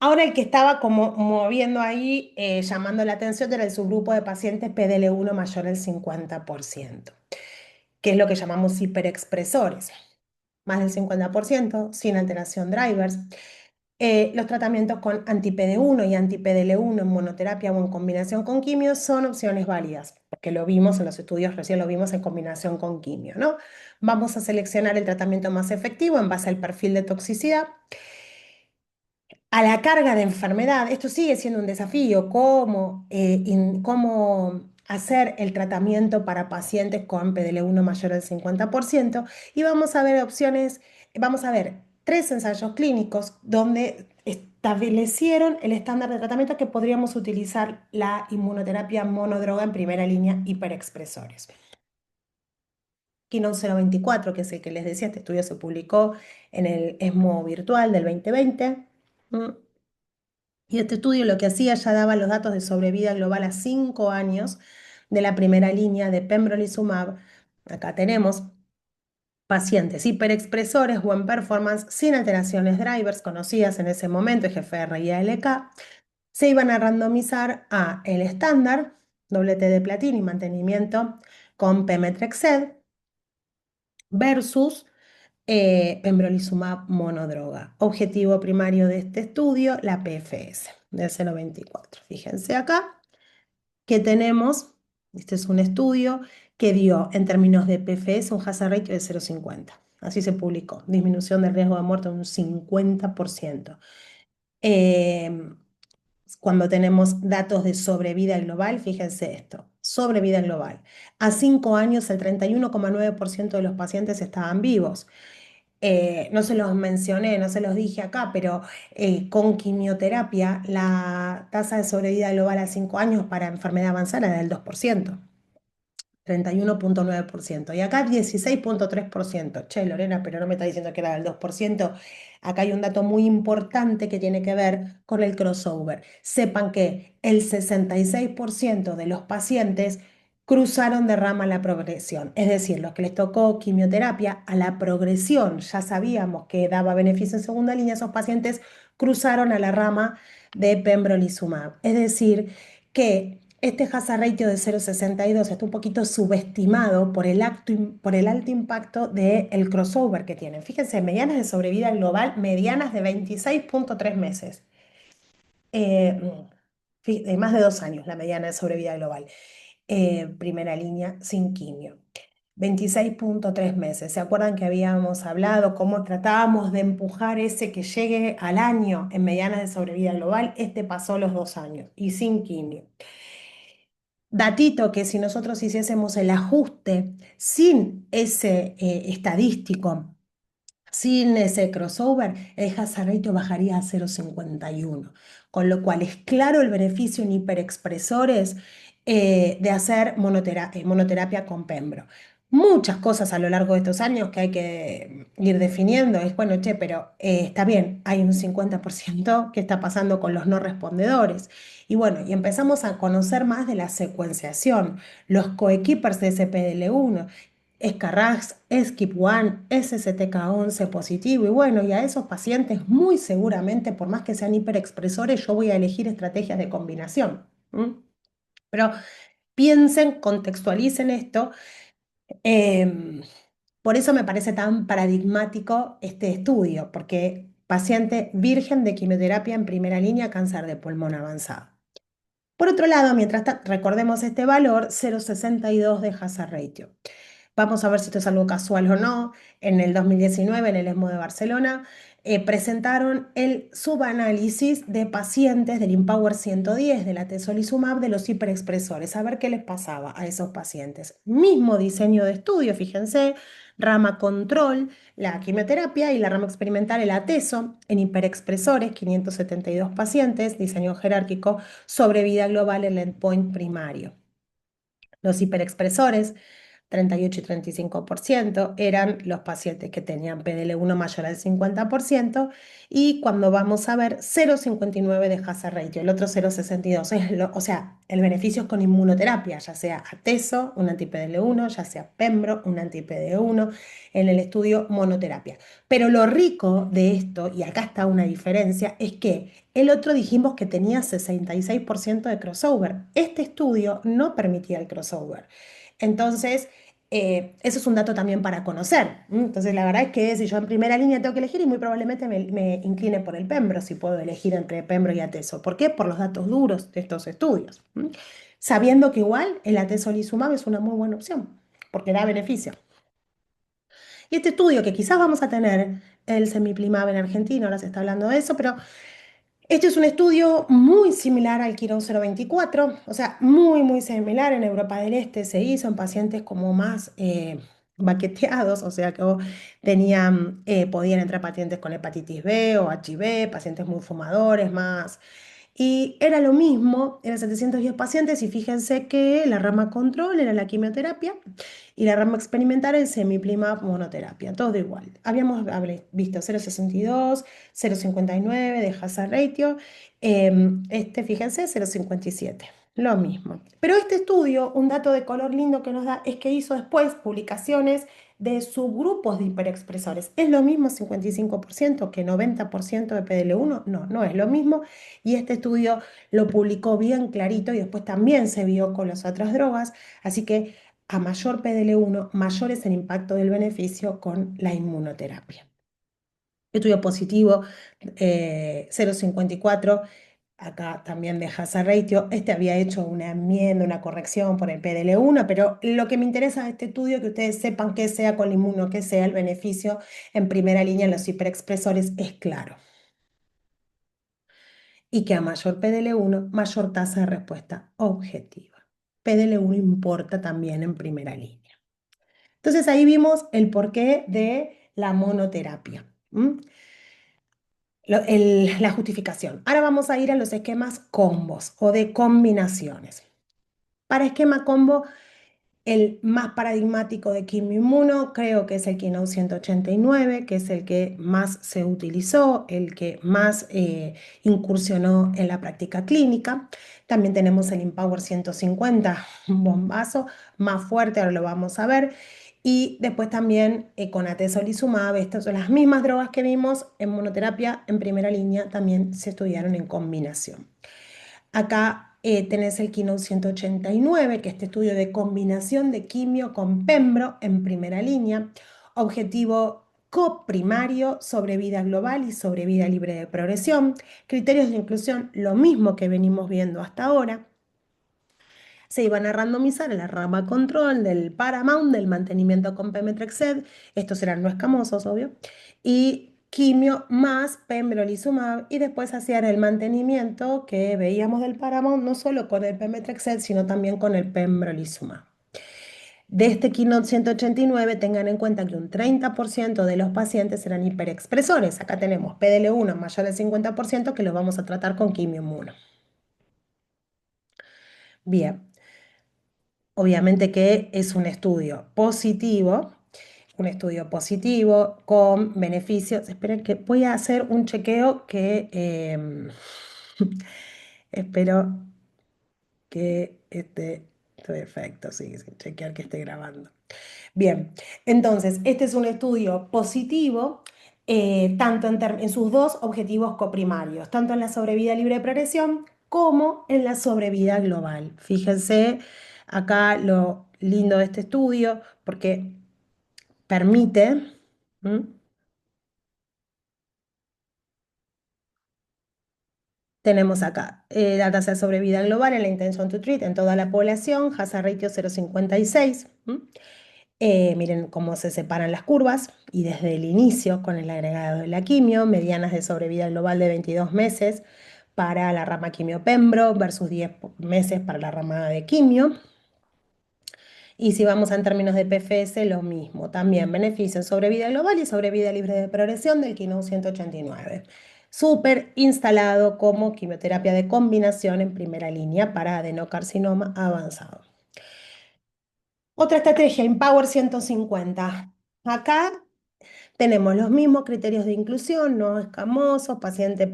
Ahora el que estaba como moviendo ahí, llamando la atención, era el subgrupo de pacientes PDL1 mayor al 50%, que es lo que llamamos hiperexpresores, más del 50%, sin alteración drivers. Los tratamientos con anti-PD1 y anti-PDL1 en monoterapia o en combinación con quimio son opciones válidas, porque lo vimos en los estudios, recién lo vimos en combinación con quimio, ¿no? Vamos a seleccionar el tratamiento más efectivo en base al perfil de toxicidad. A la carga de enfermedad, esto sigue siendo un desafío, cómo hacer el tratamiento para pacientes con PDL1 mayor al 50%, y vamos a ver opciones, vamos a ver 3 ensayos clínicos donde establecieron el estándar de tratamiento que podríamos utilizar la inmunoterapia monodroga en primera línea hiperexpresores. Keynote 024, que es el que les decía, este estudio se publicó en el ESMO virtual del 2020. Y este estudio lo que hacía, ya daba los datos de sobrevida global a 5 años de la primera línea de pembrolizumab. Acá tenemos pacientes hiperexpresores, buen performance, sin alteraciones drivers conocidas en ese momento, GFR y ALK. Se iban a randomizar a el estándar, doblete de platino y mantenimiento con pemetrexed versus pembrolizumab monodroga. Objetivo primario de este estudio, la PFS del 0,24. Fíjense acá que tenemos, este es un estudio que dio en términos de PFS un hazard ratio de 0,50. Así se publicó, disminución del riesgo de muerte de un 50%. Eh, Cuando tenemos datos de sobrevida global, fíjense esto, sobrevida global. A 5 años, el 31,9% de los pacientes estaban vivos. No se los mencioné, no se los dije acá, pero con quimioterapia la tasa de sobrevida global a 5 años para enfermedad avanzada era del 2%, 31,9%. Y acá 16,3%. Che, Lorena, pero no me está diciendo que era del 2%. Acá hay un dato muy importante que tiene que ver con el crossover. Sepan que el 66% de los pacientes cruzaron de rama a la progresión. Es decir, los que les tocó quimioterapia a la progresión, ya sabíamos que daba beneficio en segunda línea, esos pacientes cruzaron a la rama de pembrolizumab. Es decir, que este hazard ratio de 0,62 está un poquito subestimado por el alto impacto del crossover que tienen. Fíjense, medianas de sobrevida global, medianas de 26,3 meses. De más de 2 años la mediana de sobrevida global. Primera línea sin quimio. 26,3 meses. ¿Se acuerdan que habíamos hablado cómo tratábamos de empujar ese que llegue al año en medianas de sobrevida global? Este pasó los 2 años y sin quimio. Datito que si nosotros hiciésemos el ajuste sin ese estadístico, sin ese crossover, el hazard ratio bajaría a 0,51, con lo cual es claro el beneficio en hiperexpresores de hacer monoterapia con Pembro. Muchas cosas a lo largo de estos años que hay que ir definiendo. Es bueno, che, pero está bien, hay un 50% que está pasando con los no respondedores. Y bueno, y empezamos a conocer más de la secuenciación, los coequippers de SPDL1. Escarrax, SKIP1, SSTK11 positivo y bueno, y a esos pacientes muy seguramente, por más que sean hiperexpresores, yo voy a elegir estrategias de combinación. ¿M? Pero piensen, contextualicen esto. em, por eso me parece tan paradigmático este estudio, porque paciente virgen de quimioterapia en primera línea, cáncer de pulmón avanzado. Por otro lado, mientras recordemos este valor, 0,62 de hazard ratio. Vamos a ver si esto es algo casual o no. En el 2019, en el ESMO de Barcelona, presentaron el subanálisis de pacientes del Empower 110, de la atezolizumab, de los hiperexpresores, a ver qué les pasaba a esos pacientes. Mismo diseño de estudio, fíjense, rama control, la quimioterapia, y la rama experimental, el atezo, en hiperexpresores, 572 pacientes, diseño jerárquico, sobrevida global, el endpoint primario. Los hiperexpresores, 38 y 35%, eran los pacientes que tenían PDL1 mayor al 50%, y cuando vamos a ver 0,59 de hazard ratio, el otro 0,62, o sea, el beneficio es con inmunoterapia, ya sea atezo, un anti-PDL1, ya sea pembro, un anti-PDL1, en el estudio monoterapia. Pero lo rico de esto, y acá está una diferencia, es que el otro dijimos que tenía 66% de crossover. Este estudio no permitía el crossover. Entonces, eso es un dato también para conocer. Entonces, la verdad es que si yo en primera línea tengo que elegir, y muy probablemente me incline por el pembro, si puedo elegir entre pembro y atezo. ¿Por qué? Por los datos duros de estos estudios. Sabiendo que igual el atezolizumab es una muy buena opción, porque da beneficio. Y este estudio, que quizás vamos a tener el semiplimab en Argentina, ahora se está hablando de eso, pero este es un estudio muy similar al Quirón 024, o sea, muy, muy similar. En Europa del Este se hizo en pacientes como más baqueteados, o sea, que tenían, podían entrar pacientes con hepatitis B o HIV, pacientes muy fumadores, más. Y era lo mismo, eran 710 pacientes, y fíjense que la rama control era la quimioterapia y la rama experimental el semiplimab monoterapia, todo igual. Habíamos visto 0,62, 0,59 de hazard ratio, fíjense, 0,57, lo mismo. Pero este estudio, un dato de color lindo que nos da, es que hizo después publicaciones de subgrupos de hiperexpresores. ¿Es lo mismo 55% que 90% de PDL1? No, no es lo mismo. Y este estudio lo publicó bien clarito, y después también se vio con las otras drogas. Así que a mayor PDL1, mayor es el impacto del beneficio con la inmunoterapia. Estudio positivo, 0,54, acá también de hazard ratio. Este había hecho una enmienda, una corrección por el PDL1, pero lo que me interesa de este estudio es que ustedes sepan que sea con la inmuno, que sea el beneficio en primera línea en los hiperexpresores, es claro. Y que a mayor PDL1, mayor tasa de respuesta objetiva. PDL1 importa también en primera línea. Entonces ahí vimos el porqué de la monoterapia. La justificación. Ahora vamos a ir a los esquemas combos o de combinaciones. Para esquema combo, el más paradigmático de quimio-inmuno creo que es el Keynote 189, que es el que más se utilizó, el que más incursionó en la práctica clínica. También tenemos el Empower 150, un bombazo más fuerte, ahora lo vamos a ver. Y después también con atezolizumab, estas son las mismas drogas que vimos en monoterapia en primera línea, también se estudiaron en combinación. Acá tenés el Keynote 189, que es este estudio de combinación de quimio con pembro en primera línea. Objetivo coprimario, sobrevida global y sobrevida libre de progresión. Criterios de inclusión, lo mismo que venimos viendo hasta ahora. Se iban a randomizar en la rama control del Paramount, del mantenimiento con Pemetrexed. Estos eran no escamosos, obvio. Y quimio más pembrolizumab y después hacían el mantenimiento que veíamos del Paramount, no solo con el pemetrexed, sino también con el pembrolizumab. De este Keynote 189, tengan en cuenta que un 30% de los pacientes eran hiperexpresores. Acá tenemos PDL1 mayor del 50% que los vamos a tratar con quimioinmuno. Bien, obviamente que es un estudio positivo con beneficios. Esperen que voy a hacer un chequeo que espero que esté perfecto, sí, sí, chequear que esté grabando. Bien, entonces, este es un estudio positivo, tanto en sus dos objetivos coprimarios, tanto en la sobrevida libre de progresión como en la sobrevida global. Fíjense acá lo lindo de este estudio, porque permite, ¿m? Tenemos acá la tasa de sobrevida global en la intention to treat en toda la población, hazard ratio 0,56. Miren cómo se separan las curvas y desde el inicio con el agregado de la quimio, medianas de sobrevida global de 22 meses para la rama quimio-pembro versus 10 meses para la rama de quimio. Y si vamos en términos de PFS, lo mismo, también beneficios sobre vida global y sobre vida libre de progresión del Keynote 189. Súper instalado como quimioterapia de combinación en primera línea para adenocarcinoma avanzado. Otra estrategia, Empower 150. Acá tenemos los mismos criterios de inclusión, no escamosos, paciente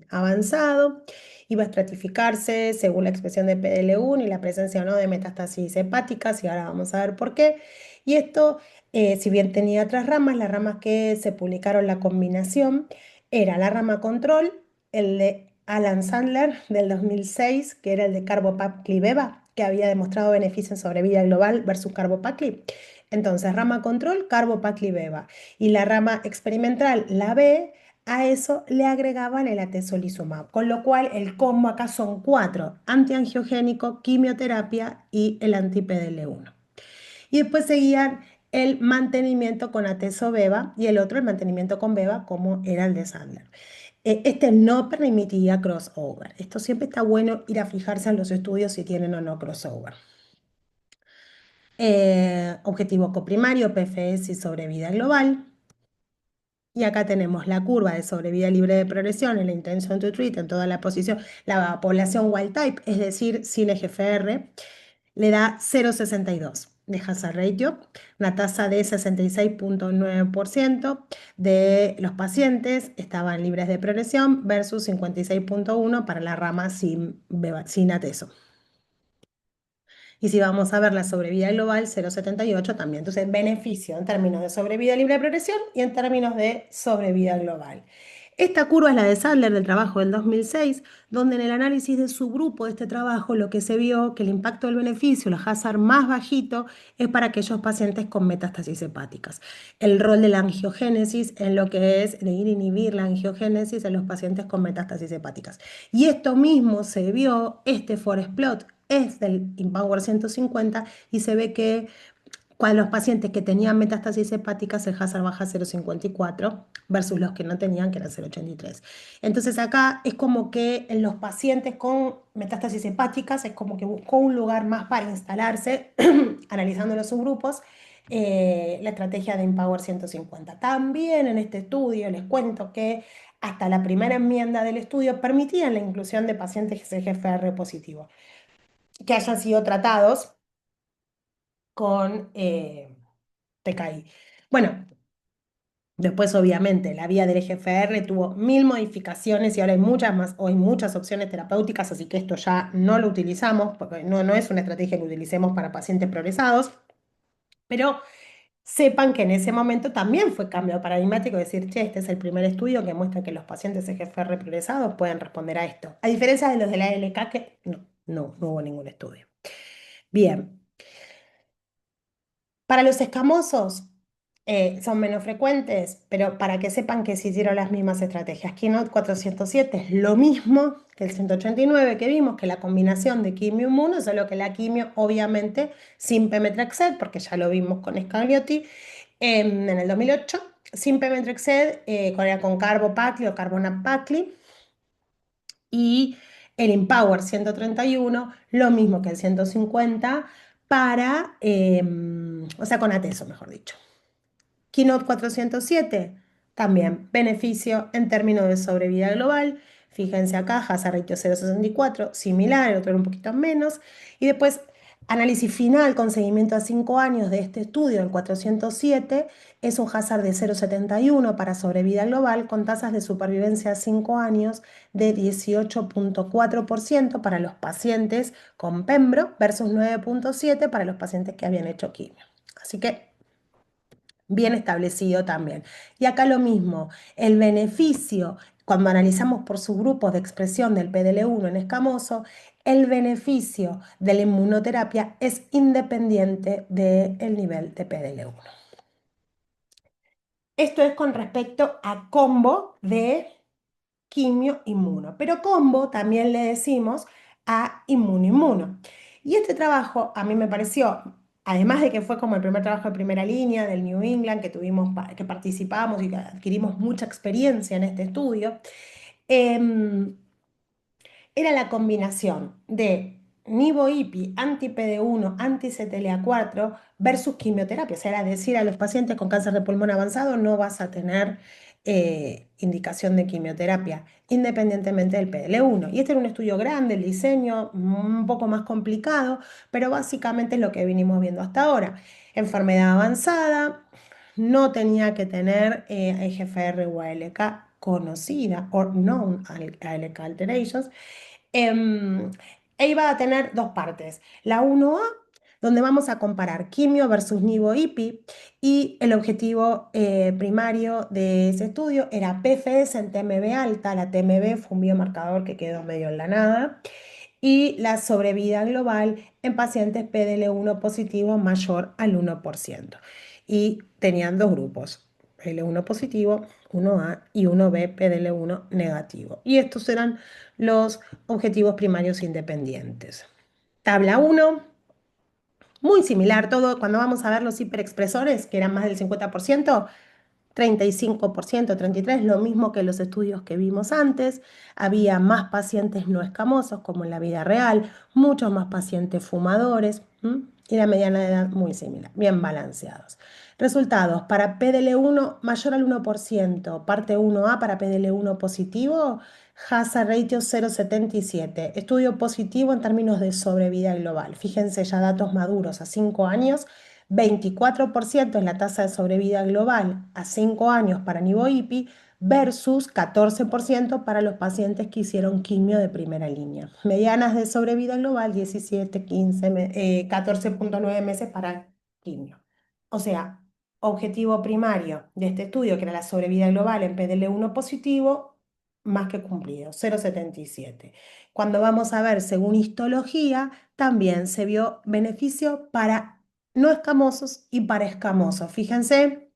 avanzado, y va a estratificarse según la expresión de PDL1 y la presencia o no de metástasis hepáticas, y ahora vamos a ver por qué. Y esto, si bien tenía otras ramas, las ramas que se publicaron la combinación era la rama control, el de Alan Sandler del 2006, que era el de Carbopaclib-Beva, que había demostrado beneficio en sobrevida global versus Carbopaclib. Entonces, rama control, Carbopaclib-Beva. Y la rama experimental, la B, a eso le agregaban el atezolizumab, con lo cual el combo acá son cuatro: antiangiogénico, quimioterapia y el anti-PDL1. Y después seguían el mantenimiento con atezo-beva y el otro el mantenimiento con beva, como era el de Sandler. Este no permitía crossover. Esto siempre está bueno ir a fijarse en los estudios si tienen o no crossover. Objetivo coprimario, PFS y sobrevida global. Y acá tenemos la curva de sobrevida libre de progresión en la intention to treat en toda la posición, la población wild type, es decir, sin EGFR, le da 0,62 de hazard ratio, una tasa de 66,9% de los pacientes estaban libres de progresión versus 56,1% para la rama sin atezo. Y si vamos a ver la sobrevida global, 0,78 también. Entonces, beneficio en términos de sobrevida libre de progresión y en términos de sobrevida global. Esta curva es la de Sadler del trabajo del 2006, donde en el análisis de subgrupo de este trabajo lo que se vio que el impacto del beneficio, el hazard más bajito, es para aquellos pacientes con metástasis hepáticas. El rol de la angiogénesis en lo que es de ir a inhibir la angiogénesis en los pacientes con metástasis hepáticas. Y esto mismo se vio, este forest plot es del Empower 150 y se ve que cuando los pacientes que tenían metástasis hepáticas el hazard baja a 0,54 versus los que no tenían, que eran 0,83. Entonces acá es como que en los pacientes con metástasis hepáticas es como que buscó un lugar más para instalarse, analizando los subgrupos, la estrategia de Empower 150. También en este estudio les cuento que hasta la primera enmienda del estudio permitían la inclusión de pacientes CGFR positivos que hayan sido tratados con TKI. Bueno, después obviamente la vía del EGFR tuvo mil modificaciones y ahora hay muchas más, o hay muchas opciones terapéuticas, así que esto ya no lo utilizamos, porque no es una estrategia que utilicemos para pacientes progresados, pero sepan que en ese momento también fue cambio paradigmático decir, che, este es el primer estudio que muestra que los pacientes EGFR progresados pueden responder a esto. A diferencia de los de la ALK, que no hubo ningún estudio. Bien. Para los escamosos son menos frecuentes, pero para que sepan que se hicieron las mismas estrategias. Keynote 407 es lo mismo que el 189 que vimos, que la combinación de quimio inmuno, solo que la quimio obviamente sin pemetrexed, porque ya lo vimos con Scagliotti en el 2008, sin pemetrexed, era con carbopacli o carbonapacli, y el Empower 131, lo mismo que el 150 para, o sea, con atezo, mejor dicho. Keynote 407, también beneficio en términos de sobrevida global. Fíjense acá, hazard ratio 0,64, similar, el otro era un poquito menos. Y después, análisis final con seguimiento a 5 años de este estudio, el 407, es un hazard de 0,71 para sobrevida global con tasas de supervivencia a 5 años de 18,4% para los pacientes con Pembro versus 9,7 para los pacientes que habían hecho quimio. Así que bien establecido también. Y acá lo mismo, el beneficio, cuando analizamos por subgrupos de expresión del PDL1 en escamoso, el beneficio de la inmunoterapia es independiente del nivel de PDL1. Esto es con respecto a combo de quimio inmuno, pero combo también le decimos a inmuno-inmuno. Y este trabajo a mí me pareció, además de que fue como el primer trabajo de primera línea del New England, que tuvimos, que participamos y que adquirimos mucha experiencia en este estudio, em, era la combinación de nivo-IPI, anti-PD1, anti-CTLA4 versus quimioterapia. O sea, era decir, a los pacientes con cáncer de pulmón avanzado no vas a tener indicación de quimioterapia, independientemente del PDL1. Y este era un estudio grande, el diseño un poco más complicado, pero básicamente es lo que venimos viendo hasta ahora. Enfermedad avanzada, no tenía que tener EGFR o ALK conocida, or known ALK alterations, Em, e iba a tener dos partes. La 1A, donde vamos a comparar quimio versus nivo-IPI, y el objetivo primario de ese estudio era PFS en TMB alta. La TMB fue un biomarcador que quedó medio en la nada, y la sobrevida global en pacientes PDL1 positivo mayor al 1%. Y tenían dos grupos, PDL1 positivo, 1A, y 1B, PDL1 negativo. Y estos eran los objetivos primarios independientes. Tabla 1, muy similar todo. Cuando vamos a ver los hiperexpresores, que eran más del 50%, 35%, 33%, lo mismo que los estudios que vimos antes. Había más pacientes no escamosos, como en la vida real, muchos más pacientes fumadores, y la mediana de edad muy similar, bien balanceados. Resultados: para PDL1 mayor al 1%, parte 1A para PDL1 positivo, hazard ratio 0,77, estudio positivo en términos de sobrevida global. Fíjense ya datos maduros a 5 años. 24% es la tasa de sobrevida global a 5 años para nivo-IPI versus 14% para los pacientes que hicieron quimio de primera línea. Medianas de sobrevida global 17, 15, 14,9 meses para quimio. O sea, objetivo primario de este estudio, que era la sobrevida global en PDL1 positivo, más que cumplido, 0,77. Cuando vamos a ver según histología, también se vio beneficio para no escamosos y para escamosos. Fíjense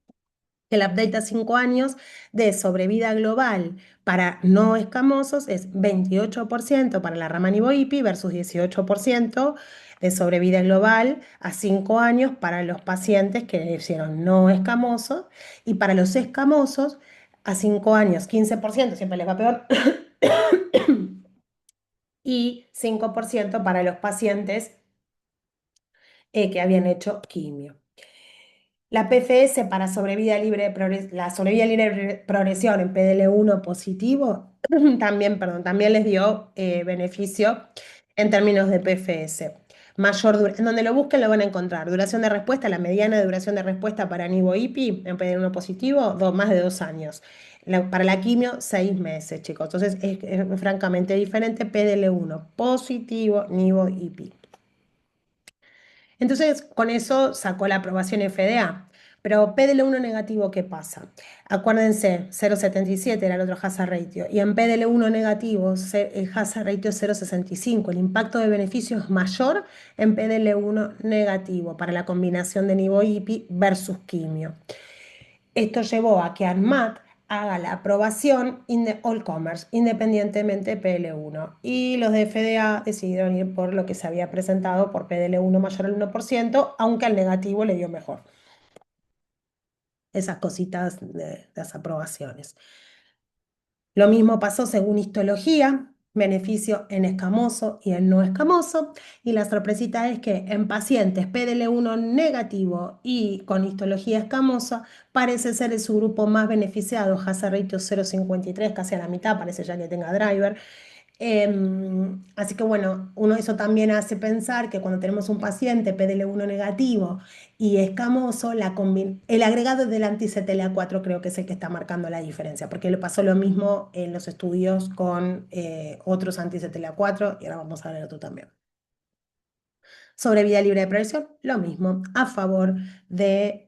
que el update a 5 años de sobrevida global para no escamosos es 28% para la rama Nivo-IPI versus 18% de sobrevida global a 5 años para los pacientes que hicieron no escamosos, y para los escamosos a 5 años 15%, siempre les va peor, y 5% para los pacientes que habían hecho quimio. La PFS para sobrevida libre de la sobrevida libre de progresión en PDL1 positivo también, perdón, también les dio beneficio en términos de PFS. En donde lo busquen lo van a encontrar. Duración de respuesta, la mediana de duración de respuesta para nivo-IPI en PDL1 positivo, más de 2 años. Para la quimio, 6 meses, chicos. Entonces es francamente diferente PDL1 positivo, nivo-IPI. Entonces, con eso sacó la aprobación FDA. Pero PDL1 negativo, ¿qué pasa? Acuérdense, 0,77 era el otro hazard ratio. Y en PDL1 negativo, el hazard ratio es 0,65. El impacto de beneficio es mayor en PDL1 negativo para la combinación de nivo-IPI versus quimio. Esto llevó a que ANMAT haga la aprobación all comers, independientemente de PL1. Y los de FDA decidieron ir por lo que se había presentado por PDL1 mayor al 1%, aunque al negativo le dio mejor. esas cositas de las aprobaciones. Lo mismo pasó según histología, beneficio en escamoso y en no escamoso. Y la sorpresita es que en pacientes PDL1 negativo y con histología escamosa parece ser el subgrupo más beneficiado, hazard ratio 0,53, casi a la mitad, parece ya que tenga driver. Así que bueno, uno eso también hace pensar que cuando tenemos un paciente PDL1 negativo y escamoso, el agregado del anti-CTLA4 creo que es el que está marcando la diferencia, porque le pasó lo mismo en los estudios con otros anti-CTLA4 y ahora vamos a ver otro también. Sobre vida libre de progresión, lo mismo, a favor de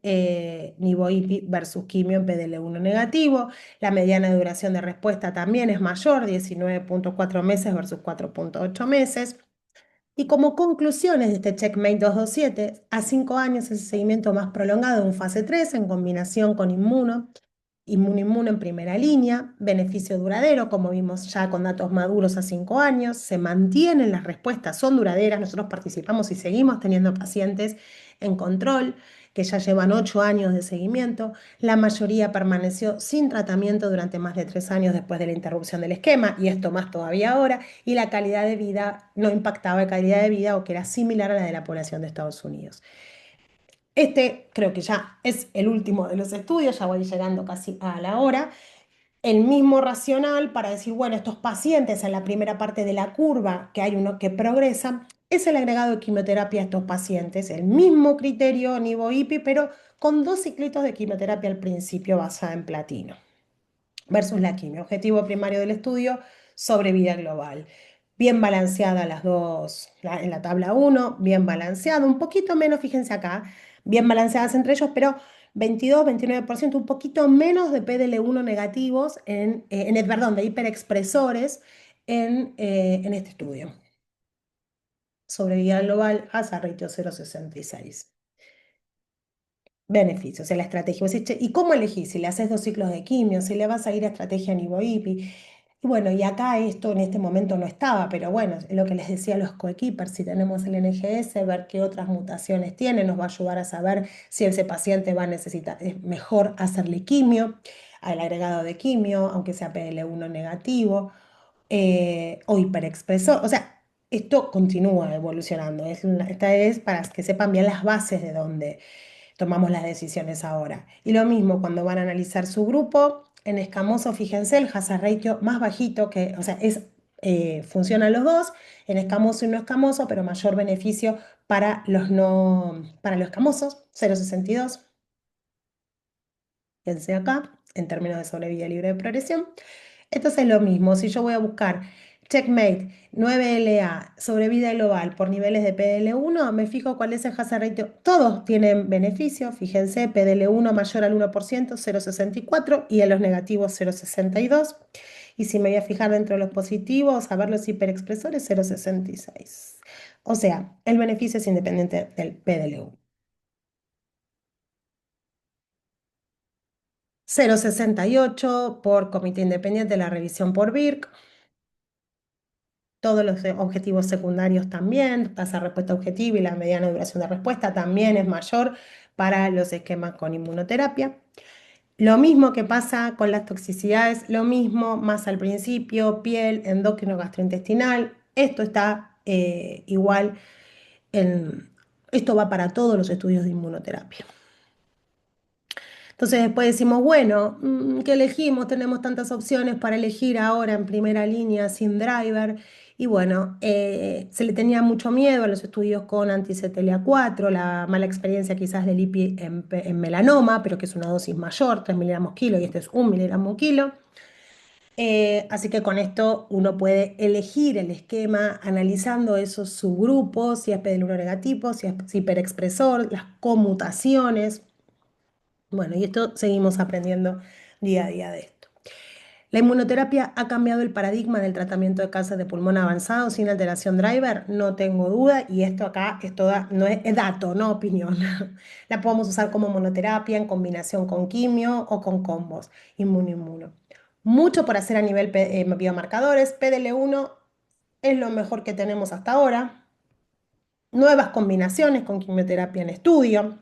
nivo-IPI versus quimio en PDL1 negativo. La mediana duración de respuesta también es mayor, 19,4 meses versus 4,8 meses. Y como conclusiones de este Checkmate 227, a 5 años es el seguimiento más prolongado en fase 3 en combinación con inmuno en primera línea, beneficio duradero, como vimos ya con datos maduros a 5 años, se mantienen las respuestas, son duraderas, nosotros participamos y seguimos teniendo pacientes en control que ya llevan 8 años de seguimiento, la mayoría permaneció sin tratamiento durante más de 3 años después de la interrupción del esquema, y esto más todavía ahora, y la calidad de vida no impactaba la calidad de vida o que era similar a la de la población de Estados Unidos. Este creo que ya es el último de los estudios, ya voy llegando casi a la hora. El mismo racional para decir, bueno, estos pacientes en la primera parte de la curva, que hay uno que progresa, es el agregado de quimioterapia a estos pacientes, el mismo criterio nivo-IPI, pero con 2 ciclitos de quimioterapia al principio basada en platino versus la quimio. Objetivo primario del estudio, sobrevida global. Bien balanceada las dos, en la tabla 1, bien balanceado, un poquito menos, fíjense acá, bien balanceadas entre ellos, pero 22-29%, un poquito menos de PDL1 negativos, perdón, de hiperexpresores en este estudio. Sobrevida global, hazard ratio 0,66. Beneficios, o sea, la estrategia. Vos decís, "Che, ¿y cómo elegís? Si le haces 2 ciclos de quimio, si le vas a ir a estrategia Nivo-IPI". Y bueno, y acá esto en este momento no estaba, pero bueno, es lo que les decía a los coequippers, si tenemos el NGS, ver qué otras mutaciones tiene, nos va a ayudar a saber si ese paciente va a necesitar, es mejor hacerle quimio, al agregado de quimio, aunque sea PL1 negativo, o hiperexpresor. O sea, esto continúa evolucionando. Esta es para que sepan bien las bases de dónde tomamos las decisiones ahora. Y lo mismo cuando van a analizar su grupo, en escamoso, fíjense, el hazard ratio más bajito, que, o sea, funcionan los dos, en escamoso y no escamoso, pero mayor beneficio para los no, para los escamosos, 0,62. Fíjense acá, en términos de sobrevida libre de progresión. Entonces lo mismo, si yo voy a buscar Checkmate 9LA sobre vida global por niveles de PDL1, me fijo cuál es el hazard ratio. Todos tienen beneficio, fíjense, PDL1 mayor al 1%, 0,64 y en los negativos 0,62. Y si me voy a fijar dentro de los positivos, a ver los hiperexpresores, 0,66. O sea, el beneficio es independiente del PDL1. 0,68 por comité independiente de la revisión por BIRC. Todos los objetivos secundarios también, tasa de respuesta objetiva y la mediana duración de respuesta también es mayor para los esquemas con inmunoterapia. Lo mismo que pasa con las toxicidades, lo mismo más al principio, piel, endocrino, gastrointestinal. Esto está igual esto va para todos los estudios de inmunoterapia. Entonces después decimos, bueno, ¿qué elegimos? Tenemos tantas opciones para elegir ahora en primera línea sin driver. Y bueno, se le tenía mucho miedo a los estudios con anti-CTLA4, la mala experiencia quizás del IPI en melanoma, pero que es una dosis mayor, 3 miligramos kilo, y este es 1 miligramo kilo. Así que con esto uno puede elegir el esquema analizando esos subgrupos, si es PDL1 negativo, si es hiperexpresor, las conmutaciones. Bueno, y esto seguimos aprendiendo día a día de esto. ¿La inmunoterapia ha cambiado el paradigma del tratamiento de cáncer de pulmón avanzado sin alteración driver? No tengo duda, y esto acá es toda, no es dato, no opinión. La podemos usar como monoterapia en combinación con quimio o con combos inmuno-inmuno. Mucho por hacer a nivel biomarcadores. PDL1 es lo mejor que tenemos hasta ahora. Nuevas combinaciones con quimioterapia en estudio.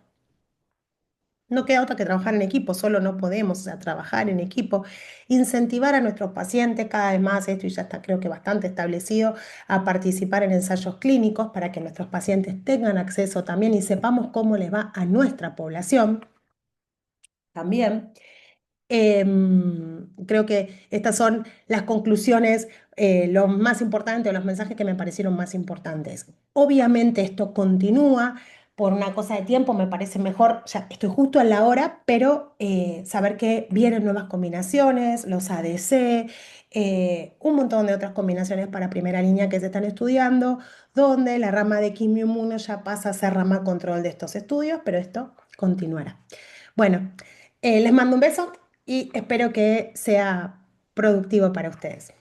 No queda otra que trabajar en equipo, solo no podemos, o sea, trabajar en equipo, incentivar a nuestros pacientes cada vez más, esto ya está creo que bastante establecido, a participar en ensayos clínicos para que nuestros pacientes tengan acceso también y sepamos cómo les va a nuestra población también. Creo que estas son las conclusiones, lo más importante o los mensajes que me parecieron más importantes. Obviamente esto continúa por una cosa de tiempo, me parece mejor, ya estoy justo a la hora, pero saber que vienen nuevas combinaciones, los ADC, un montón de otras combinaciones para primera línea que se están estudiando, donde la rama de quimioinmuno ya pasa a ser rama control de estos estudios, pero esto continuará. Bueno, les mando un beso y espero que sea productivo para ustedes.